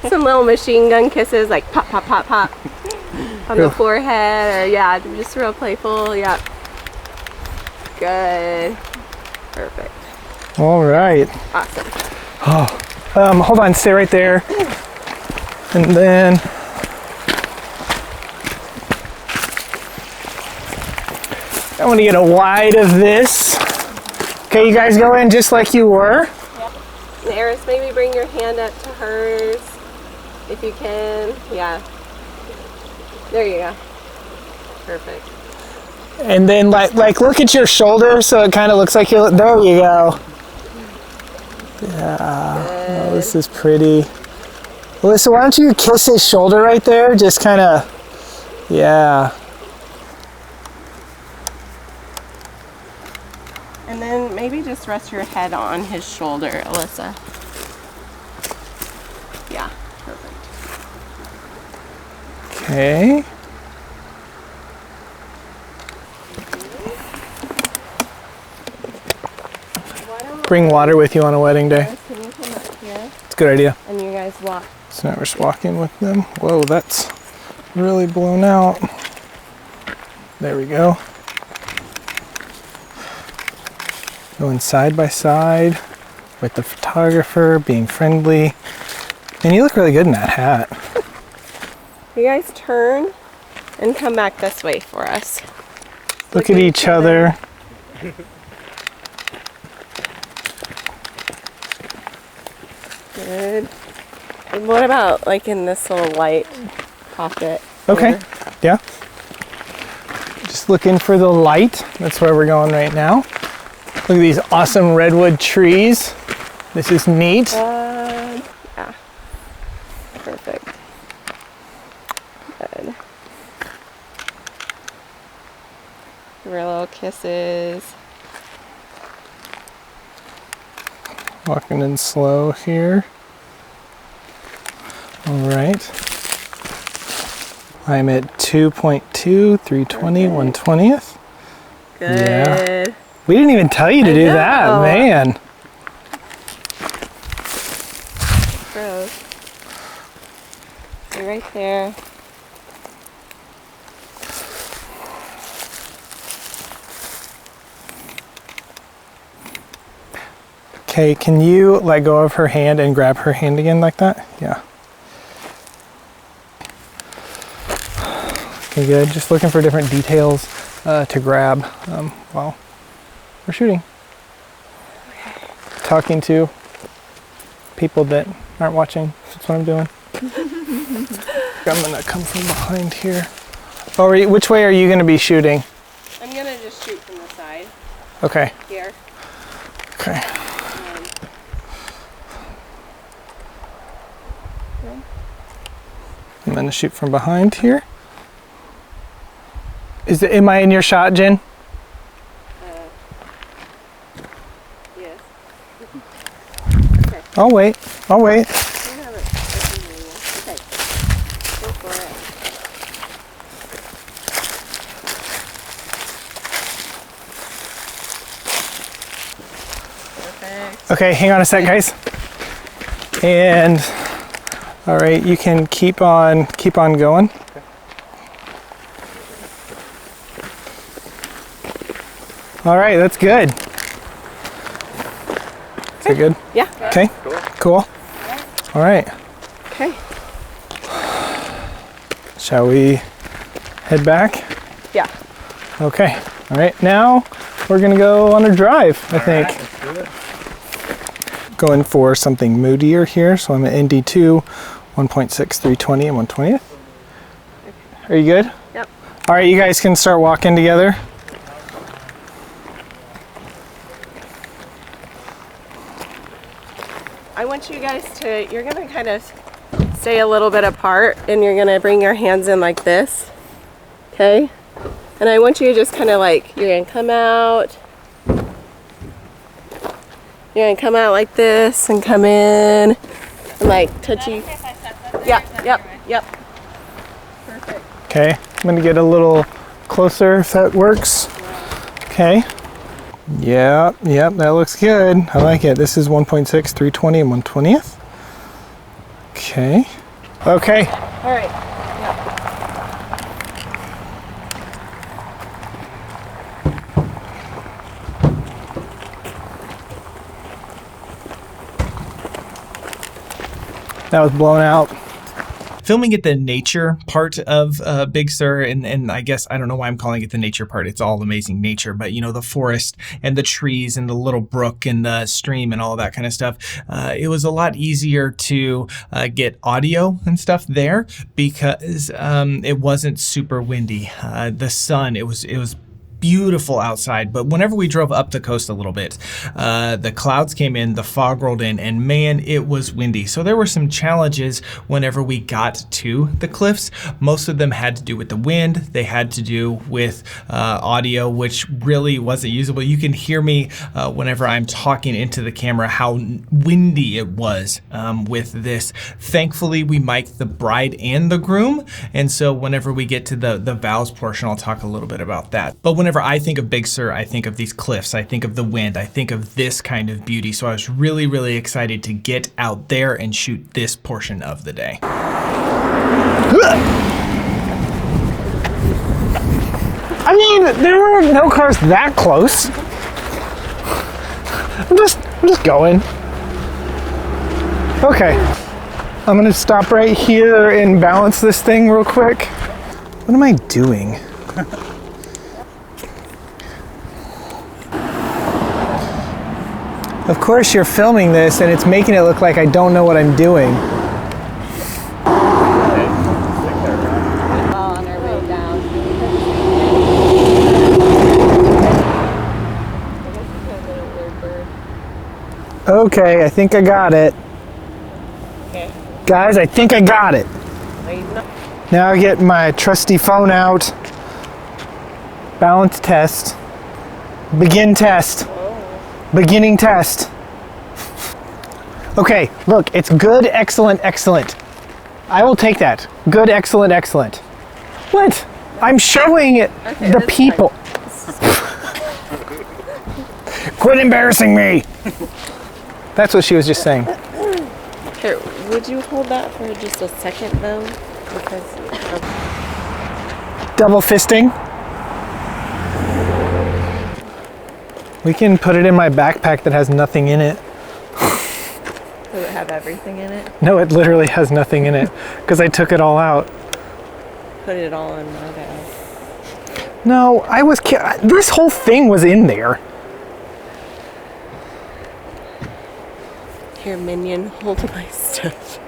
some little machine gun kisses, like pop, pop, pop, pop on the forehead, or yeah, just real playful. Yeah. Good. Perfect. All right. Awesome. Hold on, stay right there. And then I want to get a wide of this. Okay, you guys go in just like you were. And Eris, maybe bring your hand up to hers if you can. Yeah. There you go. Perfect. And then like look at your shoulder so it kind of looks like you're, there you go. Yeah. Oh, this is pretty. Melissa, why don't you kiss his shoulder right there? Just kind of, yeah. And then maybe just rest your head on his shoulder, Alyssa. Yeah, perfect. Okay. Bring water with you on a wedding day. Eris, can you come up here? It's a good idea. And you guys walk. So now we're just walking with them. Whoa, that's really blown out. There we go. Going side by side with the photographer, being friendly. And you look really good in that hat. You guys turn and come back this way for us. Look at each other. Good. And what about like in this little light pocket? Okay, here? yeah. Just looking for the light. That's where we're going right now. Look at these awesome redwood trees. This is neat. Yeah. Perfect. Good. Give her little kisses. Walking in slow here. All right. I'm at 2.2, 320, 1/20th. Good. Yeah. We didn't even tell you to do that, know. man. Gross. You're right there. Okay, can you let go of her hand and grab her hand again like that? Yeah. Okay, good. Just looking for different details to grab while we're shooting. Talking to people that aren't watching. That's what I'm doing. I'm gonna come from behind here. Oh, which way are you gonna be shooting? I'm gonna just shoot from the side. Okay. Here. Okay. I'm gonna shoot from behind here. Am I in your shot, Jen? Yes. I'll wait. I'll wait. You have it. Okay. Go for it. Perfect. Okay, hang on a sec, guys. And all right, you can keep on going. All right, that's good. Is that good? Yeah. Okay. Cool. All right. Okay. Shall we head back? Yeah. Okay. All right. Now we're gonna go on a drive, I think. Let's do it. Going for something moodier here, so I'm at ND2, 1.6, 320, and 120th. Are you good? Yep. All right, you guys can start walking together. I want you guys to, you're gonna kind of stay a little bit apart and you're gonna bring your hands in like this, okay? And I want you to just kind of like, you're gonna come out. You're gonna come out like this and come in and like touchy. Yeah, yep. Perfect. Okay, I'm gonna get a little closer if that works. Okay. Yep, that looks good. I like it. This is 1.6, 320, and 120th. Okay. Okay. All right. Yeah. That was blown out. Filming at the nature part of Big Sur, and I guess, I don't know why I'm calling it the nature part. It's all amazing nature, but you know, the forest and the trees and the little brook and the stream and all that kind of stuff. It was a lot easier to get audio and stuff there because it wasn't super windy. The sun, it was beautiful outside, but whenever we drove up the coast a little bit, the clouds came in, the fog rolled in, and man, it was windy. So there were some challenges whenever we got to the cliffs. Most of them had to do with the wind. They had to do with audio, which really wasn't usable. You can hear me whenever I'm talking into the camera how windy it was with this. Thankfully, we mic'd the bride and the groom, and so whenever we get to the vows portion, I'll talk a little bit about that. But whenever I think of Big Sur, I think of these cliffs, I think of the wind, I think of this kind of beauty. So I was really, really excited to get out there and shoot this portion of the day. I mean, there were no cars that close. I'm just going. Okay. I'm gonna stop right here and balance this thing real quick. What am I doing? Of course you're filming this and it's making it look like I don't know what I'm doing. All on our way down. Okay, I think I got it. Okay. Guys, I think I got it. Wait, no. Now I get my trusty phone out. Balance test. Begin test. Beginning test. Okay, look, it's good, excellent, excellent. I will take that. Good, excellent, excellent. What? I'm showing it Okay, the that's people. Quit embarrassing me. That's what she was just saying. Here, would you hold that for just a second though? Because Double fisting. We can put it in my backpack that has nothing in it. does it have everything in it? No, it literally has nothing in it because I took it all out. Put it all in my bag. No, this whole thing was in there. Here, minion, hold my stuff.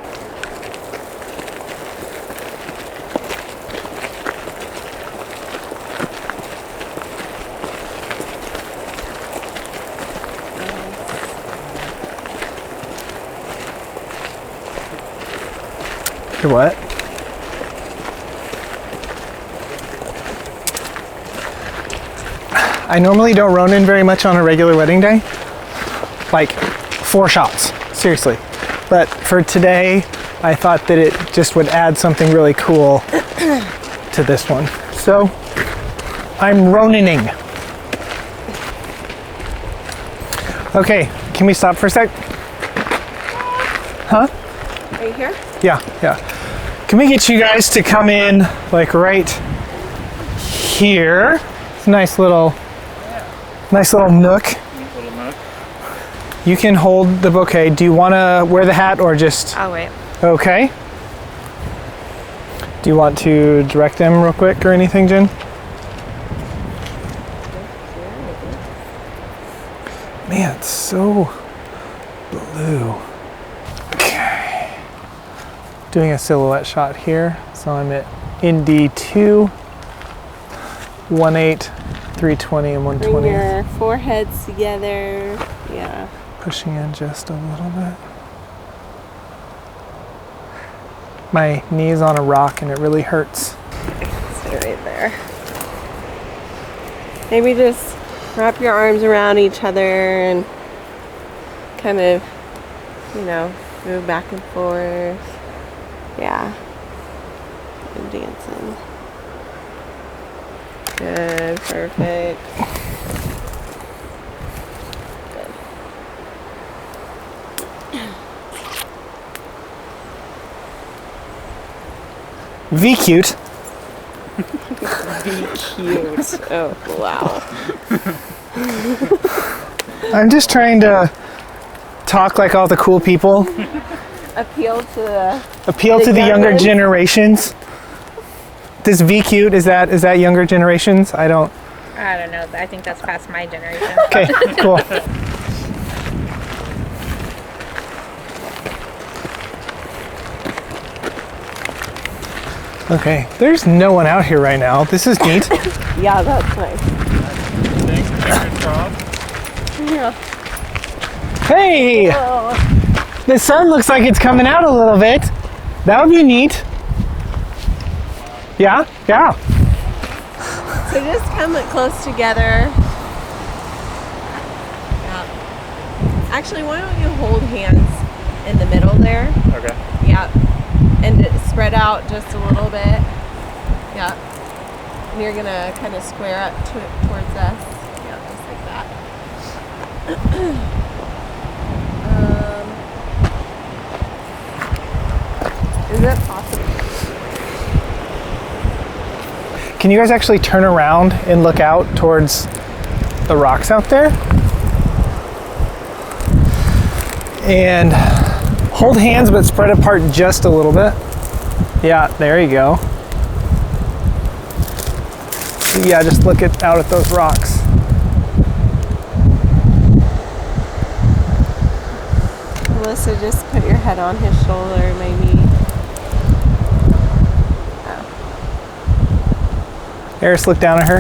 Your what? I normally don't Ronin very much on a regular wedding day. Like 4 shots, seriously. But for today, I thought that it just would add something really cool to this one. So I'm Ronining. Okay, can we stop for a sec? Huh? Right here? Yeah. Can we get you guys to come in like right here? It's a nice little nook. You can hold the bouquet. Do you want to wear the hat or just? I'll wait. Okay. Do you want to direct them real quick or anything, Jen? Man, it's so blue. Okay. Doing a silhouette shot here. So I'm at ND2, 1.8, 320, and 120. Bring your foreheads together. Yeah. Pushing in just a little bit. My knee's on a rock and it really hurts. Sit right there. Maybe just wrap your arms around each other and kind of, move back and forth. Yeah. And dancing. Good, perfect. Good. V cute. Be cute. Oh, wow. I'm just trying to talk like all the cool people. Appeal to The younger youngins. generations. This V cute, is that younger generations? I don't know. I think that's past my generation. Okay, cool. Okay, there's no one out here right now. This is neat. Yeah, that's nice. Thanks for sharing, Rob. Yeah. Hey! Oh. The sun looks like it's coming out a little bit. That would be neat. Yeah. So just come close together. Yeah. Actually, why don't you hold hands in the middle there? Okay. Yeah. And spread out just a little bit. Yeah. And you're gonna kind of square up towards us. Yeah, just like that. Is it possible? Can you guys actually turn around and look out towards the rocks out there? And hold hands but spread apart just a little bit. Yeah, there you go. Yeah, just look out at those rocks. Melissa, just put your head on his shoulder, maybe. Eris, look down at her.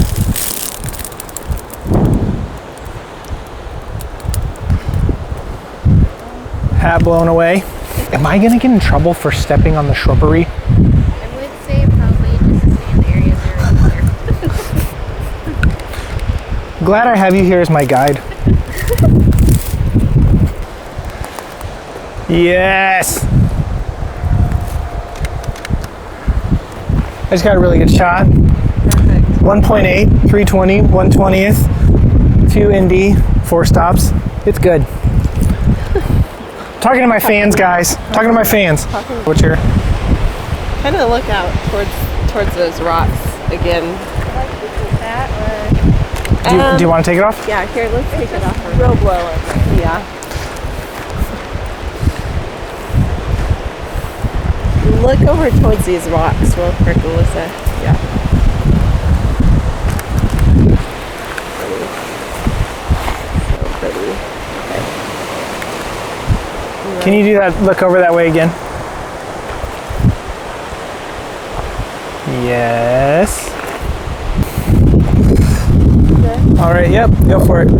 Hat blown away. Am I gonna get in trouble for stepping on the shrubbery? I would say probably just to stay in the areas that are clear. Glad I have you here as my guide. Yes! I just got a really good shot. Perfect. 1.8, 320, 120th, 2 ND, 4 stops. It's good. Talking to my fans, guys. Talking to my fans. What's your? Kind of look out towards those rocks again. Like that Do you want to take it off? Yeah, here, let's take it off. Real blow. Yeah. Look over towards these rocks real quick, Alyssa. Yeah. Pretty. So pretty. Okay. Can you do that? Look over that way again. Yes. Okay. All right, yep, go for it.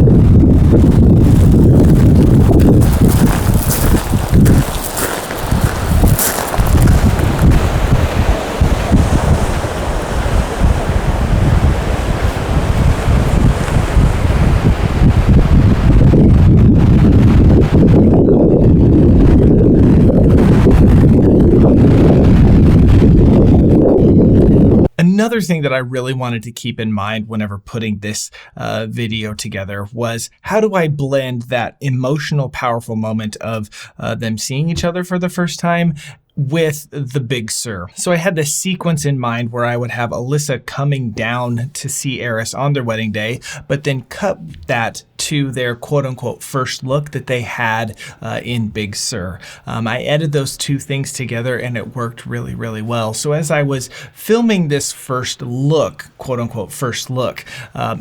Another thing that I really wanted to keep in mind whenever putting this video together was, how do I blend that emotional, powerful moment of them seeing each other for the first time with the Big Sur? So I had this sequence in mind where I would have Alyssa coming down to see Eris on their wedding day, but then cut that to their quote-unquote first look that they had in Big Sur. I edited those two things together and it worked really, really well. So as I was filming this first look, quote-unquote first look,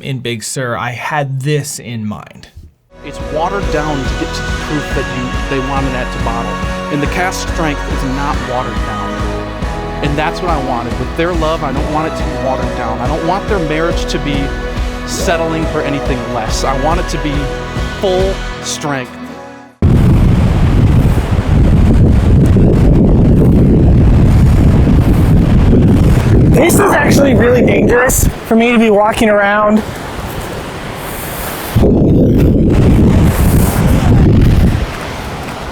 in Big Sur, I had this in mind. It's watered down to get to the proof that they wanted that to bottle. And the cast strength is not watered down. And that's what I wanted. With their love, I don't want it to be watered down. I don't want their marriage to be settling for anything less. I want it to be full strength. This is actually really dangerous for me to be walking around.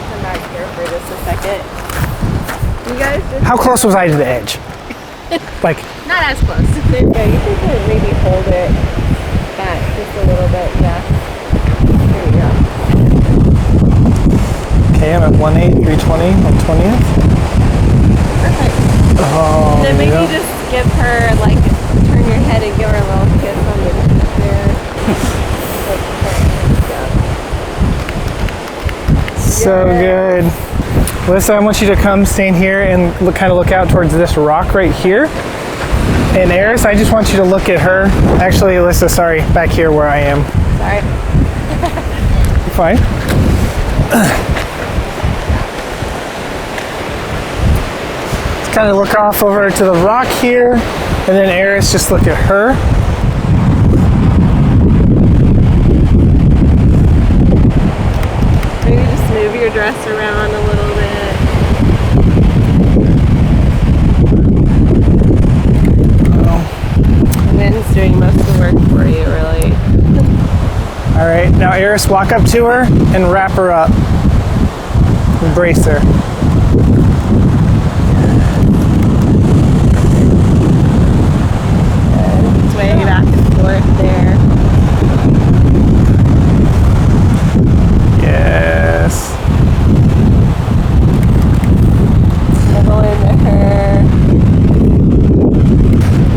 Come back here for just a second. You guys just... How close was I to the edge? Like, Not as close. Yeah, you can maybe hold it back just a little bit. Yeah. There you go. okay, I'm at 1/8, 320, 120th. Perfect. Oh, Then maybe yeah. just give her, like, turn your head and give her a little kiss on the neck there. So good. Alyssa, I want you to come stand here and kind of look out towards this rock right here. And Eris, I just want you to look at her. Actually, Alyssa, sorry, back here where I am. Sorry. You're fine. Let's kind of look off over to the rock here. And then Eris, just look at her. Maybe just move your dress around a little bit. And then it's doing most of the work for you, really. All right, now Eris, walk up to her and wrap her up. Embrace her. Sway back and forth there. Yes. Snuggle into her.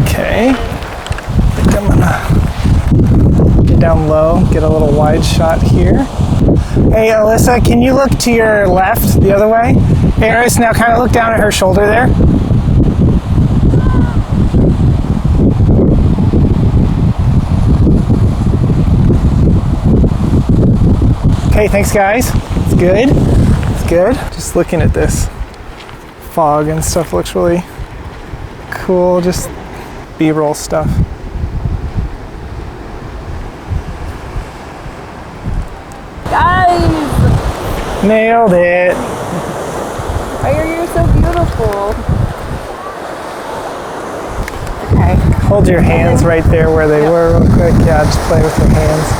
Okay. I think I'm gonna get down low, get a little wide shot here. Hey, Alyssa, can you look to your left, the other way? Eris, now kind of look down at her shoulder there. Okay, thanks guys. It's good. It's good. Just looking at this fog and stuff looks really cool. Just B-roll stuff. Guys! Nailed it. Oh, you're so beautiful. Okay. Hold your hands right there where they were real quick. Yeah, just play with your hands.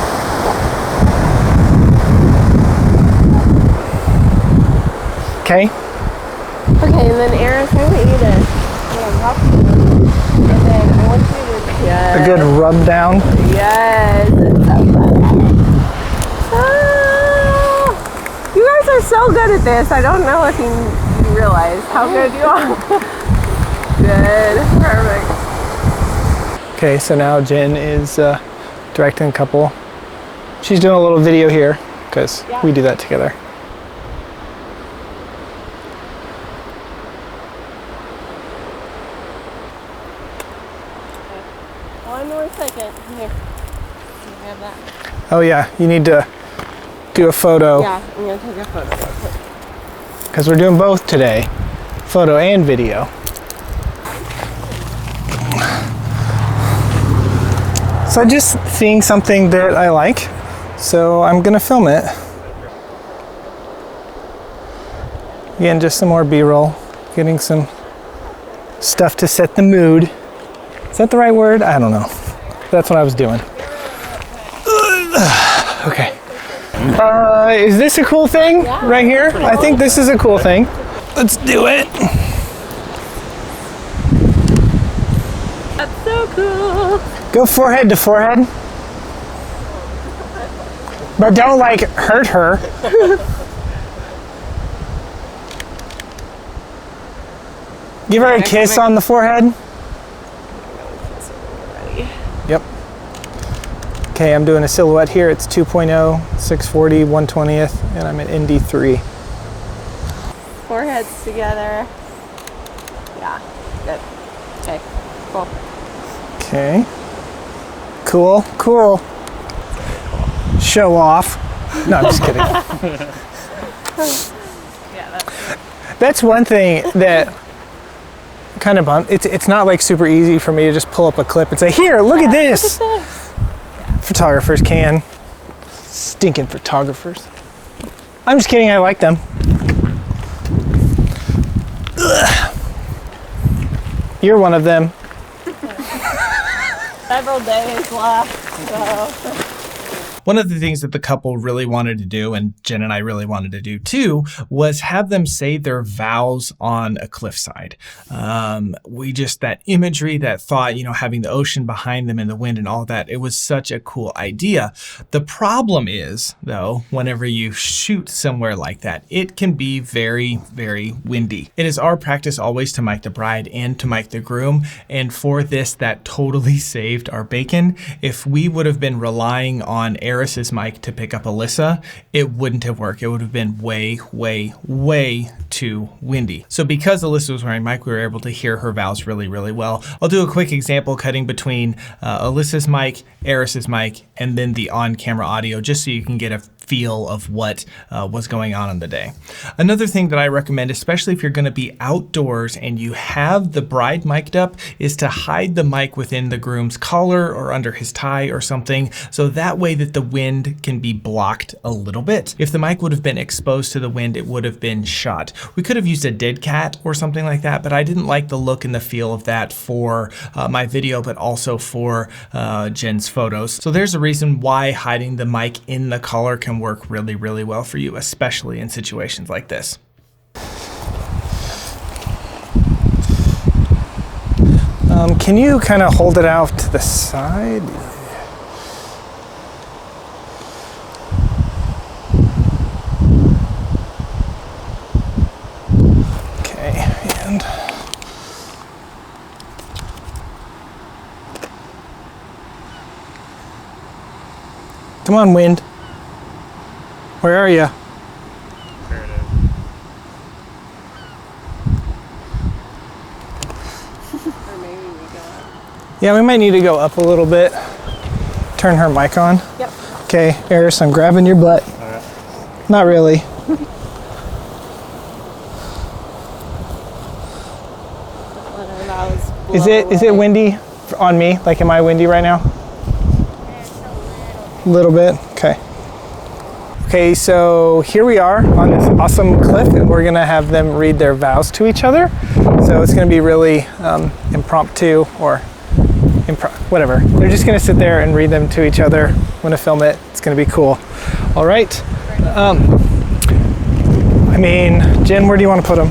Okay. Okay, and then Eris, I want you to rock you. And then I want you to just... A good rub down. Yes. It's so fun. Ah, you guys are so good at this. I don't know if you realize how good you are. Good. Perfect. Okay, so now Jenn is directing a couple. She's doing a little video here because we do that together. One more second. Here. You have that. Oh yeah, you need to do a photo. Yeah, I'm going to take a photo real quick. because we're doing both today, photo and video. So just seeing something that I like, so I'm gonna film it. Again, just some more B-roll, getting some stuff to set the mood. Is that the right word? I don't know. That's what I was doing. Okay. Is this a cool thing right here? I think this is a cool thing. Let's do it. That's so cool. Go forehead to forehead. But don't like hurt her. Give her a kiss on the forehead. Yep. Okay, I'm doing a silhouette here. It's 2.0, 640, 1/20th, and I'm at ND3. Foreheads together. Yeah, good. Okay, cool. Okay. Cool, cool. Show off. No, I'm just kidding. Yeah, That's one thing that kind of bummed. It's not like super easy for me to just pull up a clip and say, here, look at this. Photographers can. Stinking photographers. I'm just kidding, I like them. Ugh. You're one of them. several days left, so. One of the things that the couple really wanted to do, and Jen and I really wanted to do too, was have them say their vows on a cliffside. That imagery, that thought, having the ocean behind them and the wind and all that, it was such a cool idea. The problem is, though, whenever you shoot somewhere like that, it can be very, very windy. It is our practice always to mic the bride and to mic the groom, and for this, that totally saved our bacon. If we would have been relying on Eris's mic to pick up Alyssa, it wouldn't have worked. It would have been way, way, way too windy. So because Alyssa was wearing mic, we were able to hear her vows really, really well. I'll do a quick example cutting between Alyssa's mic, Eris's mic, and then the on-camera audio, just so you can get a feel of what was going on the day. Another thing that I recommend, especially if you're going to be outdoors and you have the bride mic'd up, is to hide the mic within the groom's collar or under his tie or something, so that way that the wind can be blocked a little bit. If the mic would have been exposed to the wind, it would have been shot. We could have used a dead cat or something like that, but I didn't like the look and the feel of that for my video, but also for Jen's photos. So there's a reason why hiding the mic in the collar can work really, really well for you, especially in situations like this. Can you kind of hold it out to the side? Okay, and come on, wind. Where are you? There it is. Or maybe we go up. Yeah, we might need to go up a little bit. Turn her mic on. Yep. Okay, Eris, I'm grabbing your butt. Not really. Let our vows Is blow it away. windy on me? Like, am I windy right now? A little bit. Okay. Okay, so here we are on this awesome cliff, and we're gonna have them read their vows to each other. So it's gonna be really impromptu or whatever. They're just gonna sit there and read them to each other. I'm gonna film it. It's gonna be cool. All right. Jen, where do you want to put them?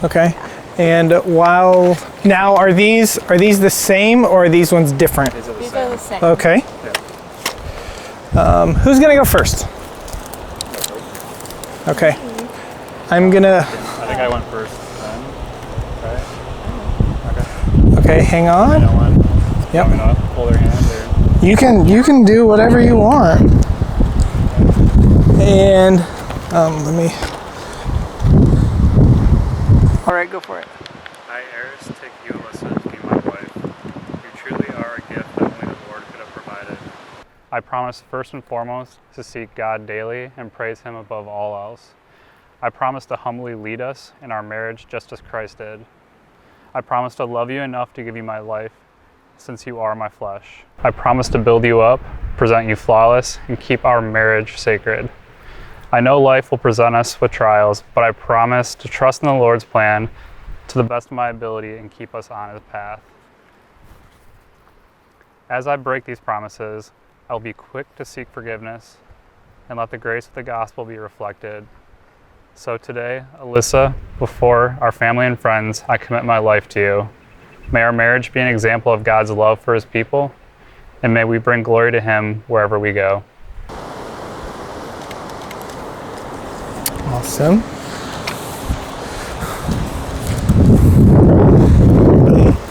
Okay. And now are these the same or are these ones different? These are the same. Okay. Who's gonna go first? Okay. I'm gonna. I think I went first then. Okay. Okay, hang on. No one. Yep. I'm gonna hold her hand or. You can do whatever you want. And let me. All right, go for it. I, Eris, take you, Alyssa, to be my wife. You truly are a gift that only the Lord could have provided. I promise first and foremost to seek God daily and praise Him above all else. I promise to humbly lead us in our marriage just as Christ did. I promise to love you enough to give you my life, since you are my flesh. I promise to build you up, present you flawless, and keep our marriage sacred. I know life will present us with trials, but I promise to trust in the Lord's plan to the best of my ability and keep us on His path. As I break these promises, I'll be quick to seek forgiveness and let the grace of the gospel be reflected. So today, Alyssa, before our family and friends, I commit my life to you. May our marriage be an example of God's love for His people, and may we bring glory to Him wherever we go. Awesome.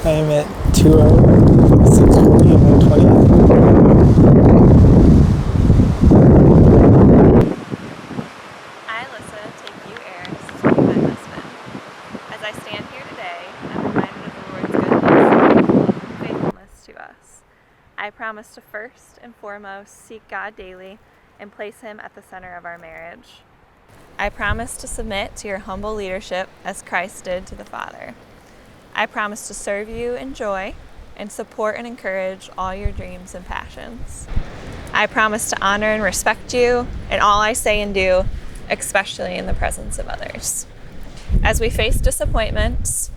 I am at 2:06:40 and 1:20. I, Alyssa, take you, Eris, to be my husband. As I stand here today, I'm reminded of the Lord's goodness and faithfulness to us. I promise to first and foremost seek God daily and place Him at the center of our marriage. I promise to submit to your humble leadership as Christ did to the Father. I promise to serve you in joy and support and encourage all your dreams and passions. I promise to honor and respect you in all I say and do, especially in the presence of others. As we face disappointments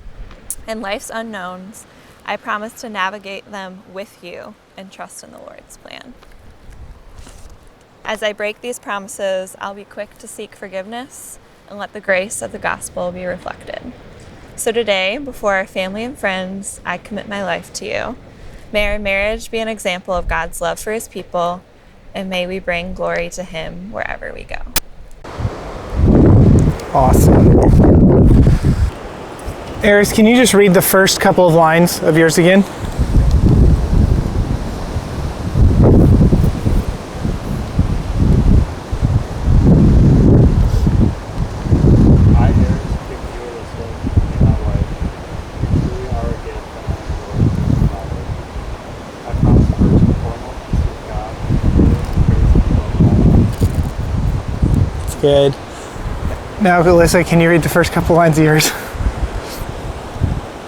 and life's unknowns, I promise to navigate them with you and trust in the Lord's plan. As I break these promises, I'll be quick to seek forgiveness and let the grace of the gospel be reflected. So today, before our family and friends, I commit my life to you. May our marriage be an example of God's love for His people, and may we bring glory to Him wherever we go. Awesome. Eris, can you just read the first couple of lines of yours again? I, Eris, take you, Alyssa, to be my wife, who we are again by our Lord and Father. I promise first and foremost to seek God and praise Him above all else. It's good. Now, Alyssa, can you read the first couple lines of yours?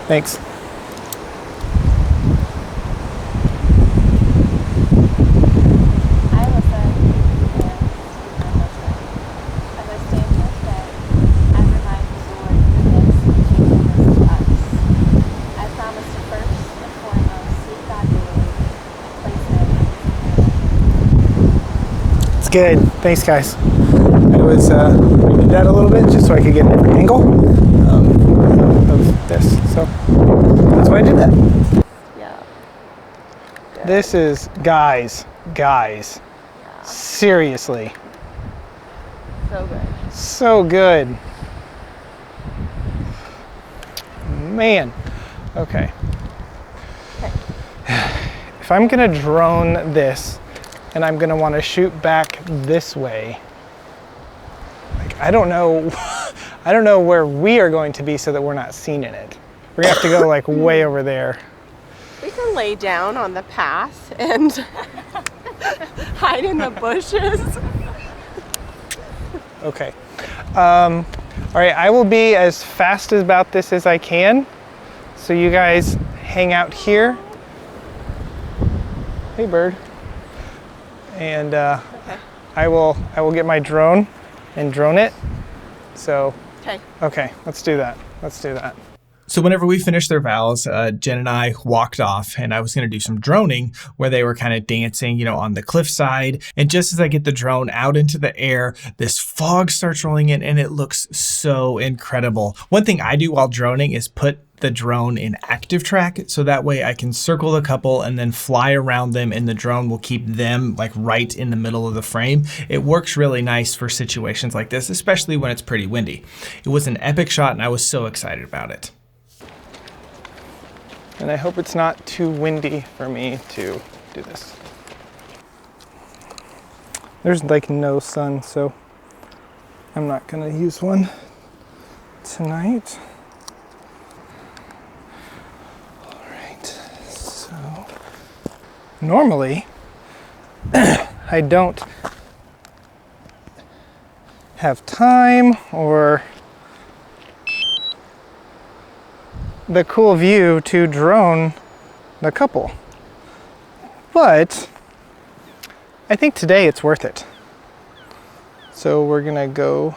Thanks. I, Alyssa, take you, Eris, to be my husband. As I stand here today, I'm reminded of the Lord's goodness and faithfulness to us. I promise to first and foremost seek God daily and place Him at the It's good. Thanks, guys. I was reading that a little bit just so I could get an angle of this. So that's why I did that. Yeah. This is, guys, seriously, So good. so good. Man. Okay. If I'm gonna drone this and I'm gonna want to shoot back this way, like, I don't know where we are going to be so that we're not seen in it. We're gonna have to go like way over there. We can lay down on the path and hide in the bushes. Okay. All right, I will be as fast about this as I can. So you guys hang out here. Hey, bird. And Okay. I will get my drone and drone it. So, Okay. okay, let's do that. Let's do that. So whenever we finished their vows, Jen and I walked off, and I was going to do some droning where they were kind of dancing, on the cliffside. And just as I get the drone out into the air, this fog starts rolling in, and it looks so incredible. One thing I do while droning is put the drone in active track, so that way I can circle the couple and then fly around them, and the drone will keep them like right in the middle of the frame. It works really nice for situations like this, especially when it's pretty windy. It was an epic shot, and I was so excited about it. And I hope it's not too windy for me to do this. There's like no sun, so I'm not gonna use one tonight. All right, so normally I don't have time or the cool view to drone the couple. But I think today it's worth it. So we're gonna go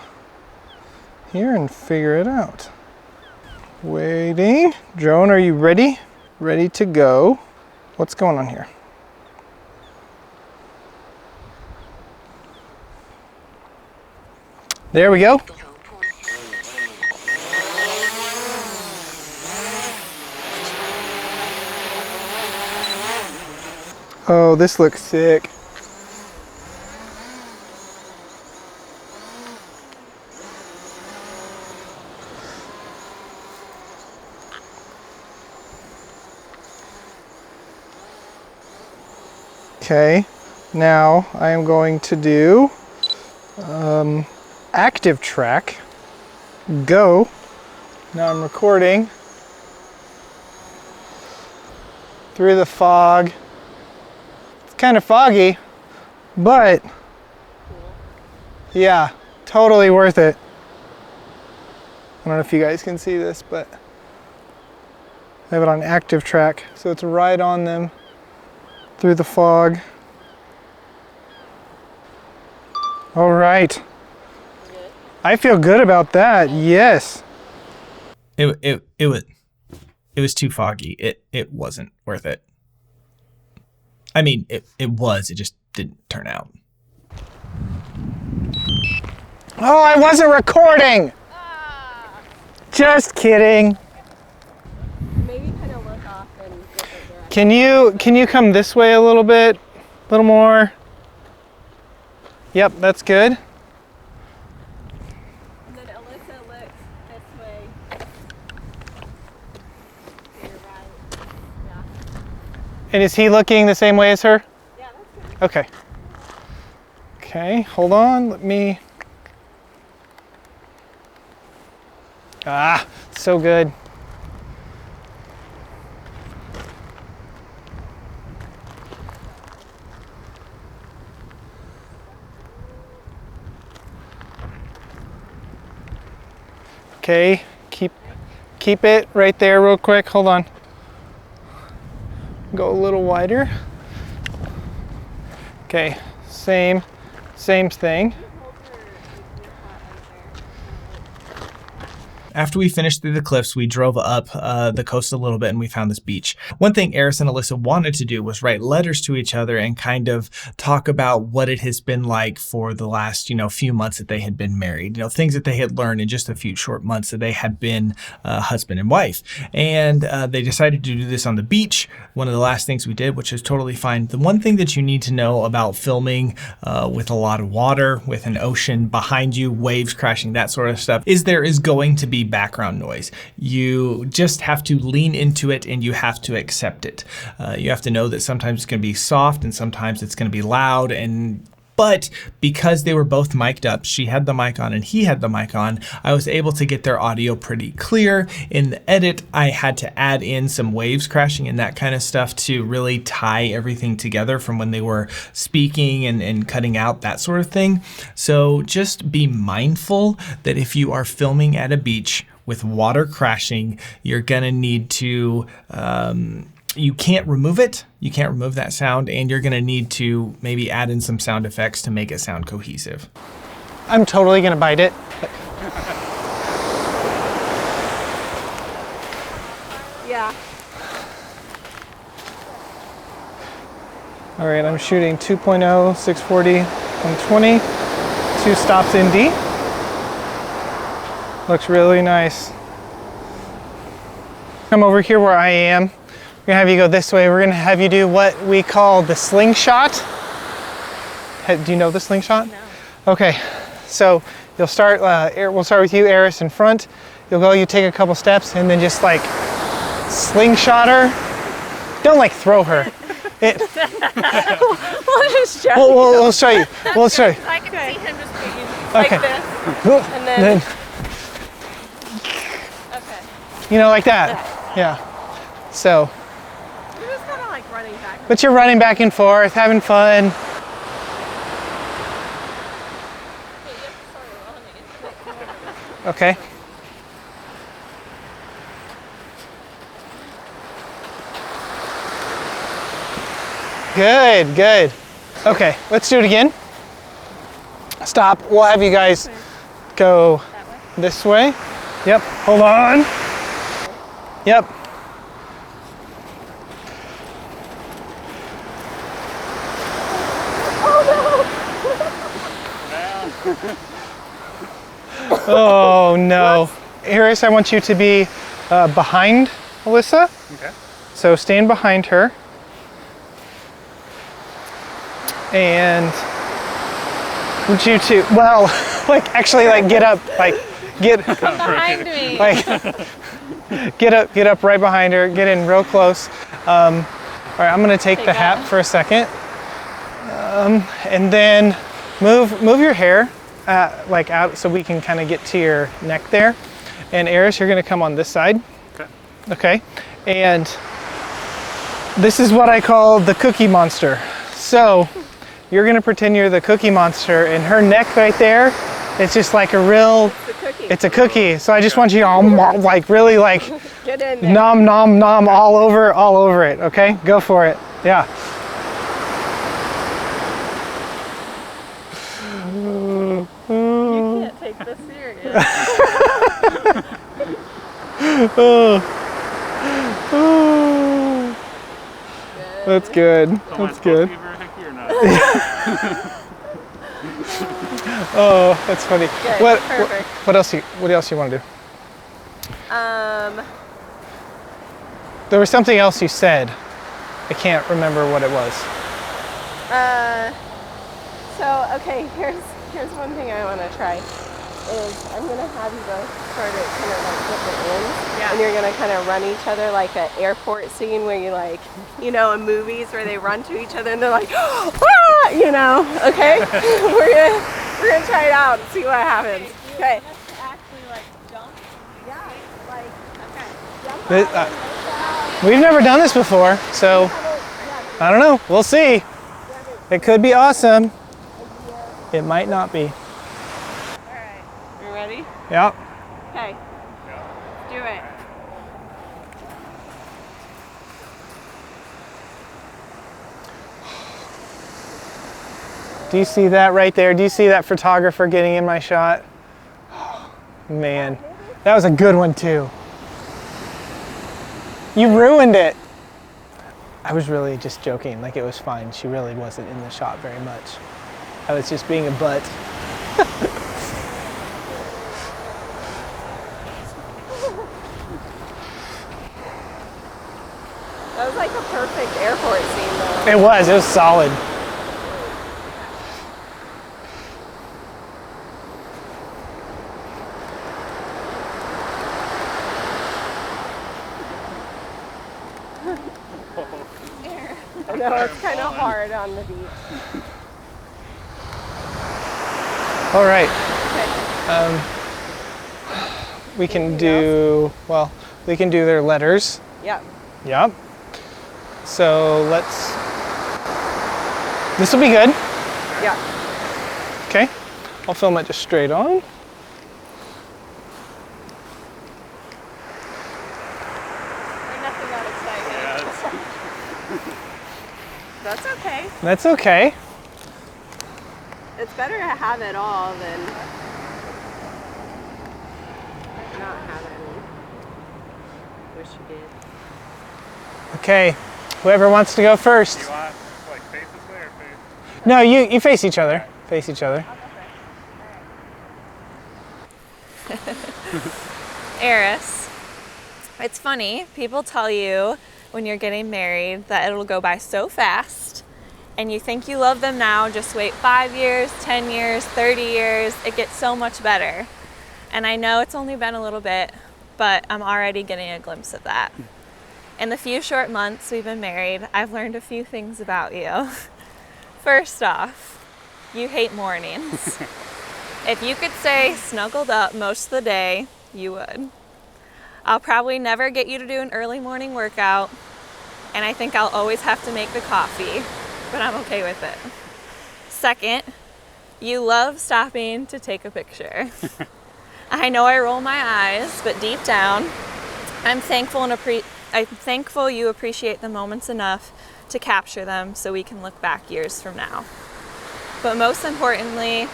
here and figure it out. Waiting. Drone, are you ready? Ready to go. What's going on here? There we go. Oh, this looks sick. Okay, now I am going to do active track, go. Now I'm recording through the fog. It's kind of foggy, but yeah, totally worth it. I don't know if you guys can see this, but I have it on active track, so it's right on them through the fog. All right. I feel good about that. Yes. It was too foggy. It wasn't worth it. I mean, it was. It just didn't turn out. Oh, I wasn't recording. Just kidding. Maybe kind of look off and different direction. Can you come this way a little bit? A little more. Yep, that's good. And then Alyssa looks this way. To your right. Yeah. And is he looking the same way as her? Yeah, that's good. Okay. Okay, hold on. Let me. Ah, so good. Okay, keep it right there real quick. Hold on. Go a little wider. Okay, same thing. After we finished through the cliffs, we drove up the coast a little bit and we found this beach. One thing Eris and Alyssa wanted to do was write letters to each other and kind of talk about what it has been like for the last, few months that they had been married. Things that they had learned in just a few short months that they had been husband and wife. And they decided to do this on the beach. One of the last things we did, which is totally fine. The one thing that you need to know about filming with a lot of water, with an ocean behind you, waves crashing, that sort of stuff, is there is going to be background noise. You just have to lean into it and you have to accept it. You have to know that sometimes it's going to be soft and sometimes it's going to be loud. But because they were both mic'd up, she had the mic on and he had the mic on, I was able to get their audio pretty clear. In the edit, I had to add in some waves crashing and that kind of stuff to really tie everything together from when they were speaking and cutting out, that sort of thing. So just be mindful that if you are filming at a beach with water crashing, you're gonna need to, you can't remove it. You can't remove that sound, and you're gonna need to maybe add in some sound effects to make it sound cohesive. I'm totally gonna bite it. Yeah. All right, I'm shooting 2.0, 640, 120, 2 stops in D. Looks really nice. Come over here where I am. We're gonna have you go this way. We're gonna have you do what we call the slingshot. Do you know the slingshot? No. Okay, so you'll start, we'll start with you, Eris, in front. You'll go, you take a couple steps and then just like slingshot her. Don't like throw her. We'll just show you. We'll show you. We'll show you. I can see him just being like Okay. this. And then okay. Like that. Yeah. So. You're just kind of like running back. But you're running back and forth, having fun. Okay. Good, good. Okay, let's do it again. Stop. We'll have you guys go this way. Yep, hold on. Yep. Oh no. Iris, I want you to be behind Alyssa. Okay. So stand behind her. And want you to, well, like actually like get up, like get Behind me. like get up right behind her, get in real close. All right, I'm gonna take the hat for a second. And then move your hair like out so we can kind of get to your neck there. And Eris, you're gonna come on this side. Okay. Okay. And this is what I call the cookie monster. So you're gonna pretend you're the cookie monster, and her neck right there, it's just like a real, it's a cookie. So I just want you to like really like Get in there. nom nom nom all over it. Okay, go for it. Yeah. You can't take this serious. That's good. That's good. Oh, that's funny. Good, What perfect. what else you want to do? There was something else you said. I can't remember what it was. So okay, here's one thing I want to try. Is I'm gonna have you both start at kind of like different ends, and you're gonna kind of run each other like an airport scene where you like, you know, in movies where they run to each other and they're like, ah! You know, okay? we're gonna try it out and see what happens. Okay. Actually, like, jump. Yeah, like Okay. We've never done this before, so I don't know. We'll see. It could be awesome. It might not be. Alright. You ready? Yep. Okay. Do it. Do you see that right there? Do you see that photographer getting in my shot? Oh, man, that was a good one too. You ruined it. I was really just joking, like it was fine. She really wasn't in the shot very much. I was just being a butt. That was like a perfect airport scene though. It was solid. I know it's kind of hard on the beach. All right. Okay. We can do, well, we can do their letters. Yep. Yep. So this will be good. Yeah. Okay. I'll film it just straight on. We're nothing that excited. That's okay. That's okay. It's better to have it all than not have any. Wish you did. Okay. Whoever wants to go first. You want like face this way or face? No, you face each other. Face each other. Eris, it's funny. People tell you when you're getting married that it'll go by so fast, and you think you love them now, just wait 5 years, 10 years, 30 years, it gets so much better. And I know it's only been a little bit, but I'm already getting a glimpse of that. In the few short months we've been married, I've learned a few things about you. First off, you hate mornings. If you could stay snuggled up most of the day, you would. I'll probably never get you to do an early morning workout, and I think I'll always have to make the coffee, but I'm okay with it. Second, you love stopping to take a picture. I know I roll my eyes, but deep down, I'm thankful you appreciate the moments enough to capture them so we can look back years from now. But most importantly,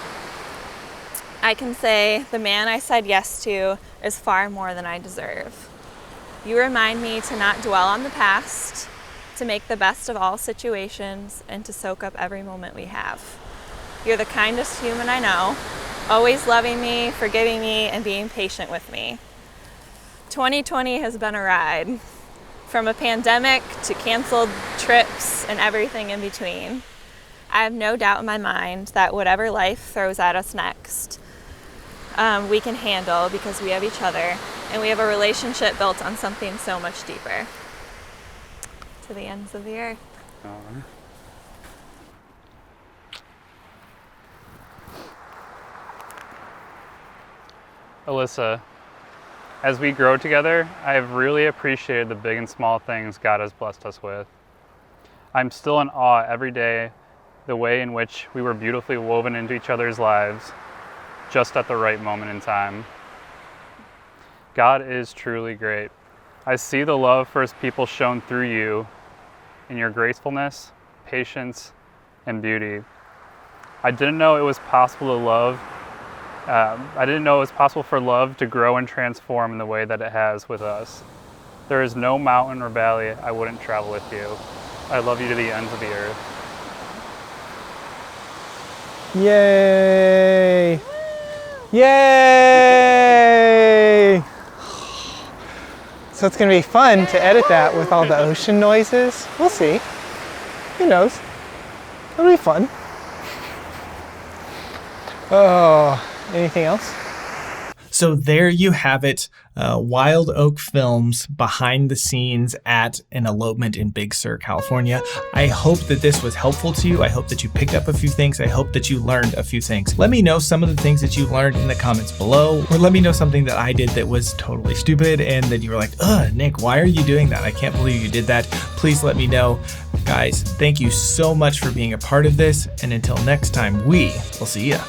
I can say the man I said yes to is far more than I deserve. You remind me to not dwell on the past, to make the best of all situations, and to soak up every moment we have. You're the kindest human I know, always loving me, forgiving me, and being patient with me. 2020 has been a ride, from a pandemic to canceled trips and everything in between. I have no doubt in my mind that whatever life throws at us next, we can handle because we have each other and we have a relationship built on something so much deeper. To the ends of the earth. Alyssa, as we grow together, I have really appreciated the big and small things God has blessed us with. I'm still in awe every day the way in which we were beautifully woven into each other's lives just at the right moment in time. God is truly great. I see the love for His people shown through you in your gracefulness, patience, and beauty. I didn't know it was possible to love. I didn't know it was possible for love to grow and transform in the way that it has with us. There is no mountain or valley I wouldn't travel with you. I love you to the ends of the earth. Yay! Yay! So it's going to be fun to edit that with all the ocean noises. We'll see. Who knows? It'll be fun. Oh, anything else? So there you have it, Wild Oak Films behind the scenes at an elopement in Big Sur, California. I hope that this was helpful to you. I hope that you picked up a few things. I hope that you learned a few things. Let me know some of the things that you learned in the comments below, or let me know something that I did that was totally stupid and that you were like, ugh, Nick, why are you doing that? I can't believe you did that. Please let me know. Guys, thank you so much for being a part of this, and until next time, we will see ya.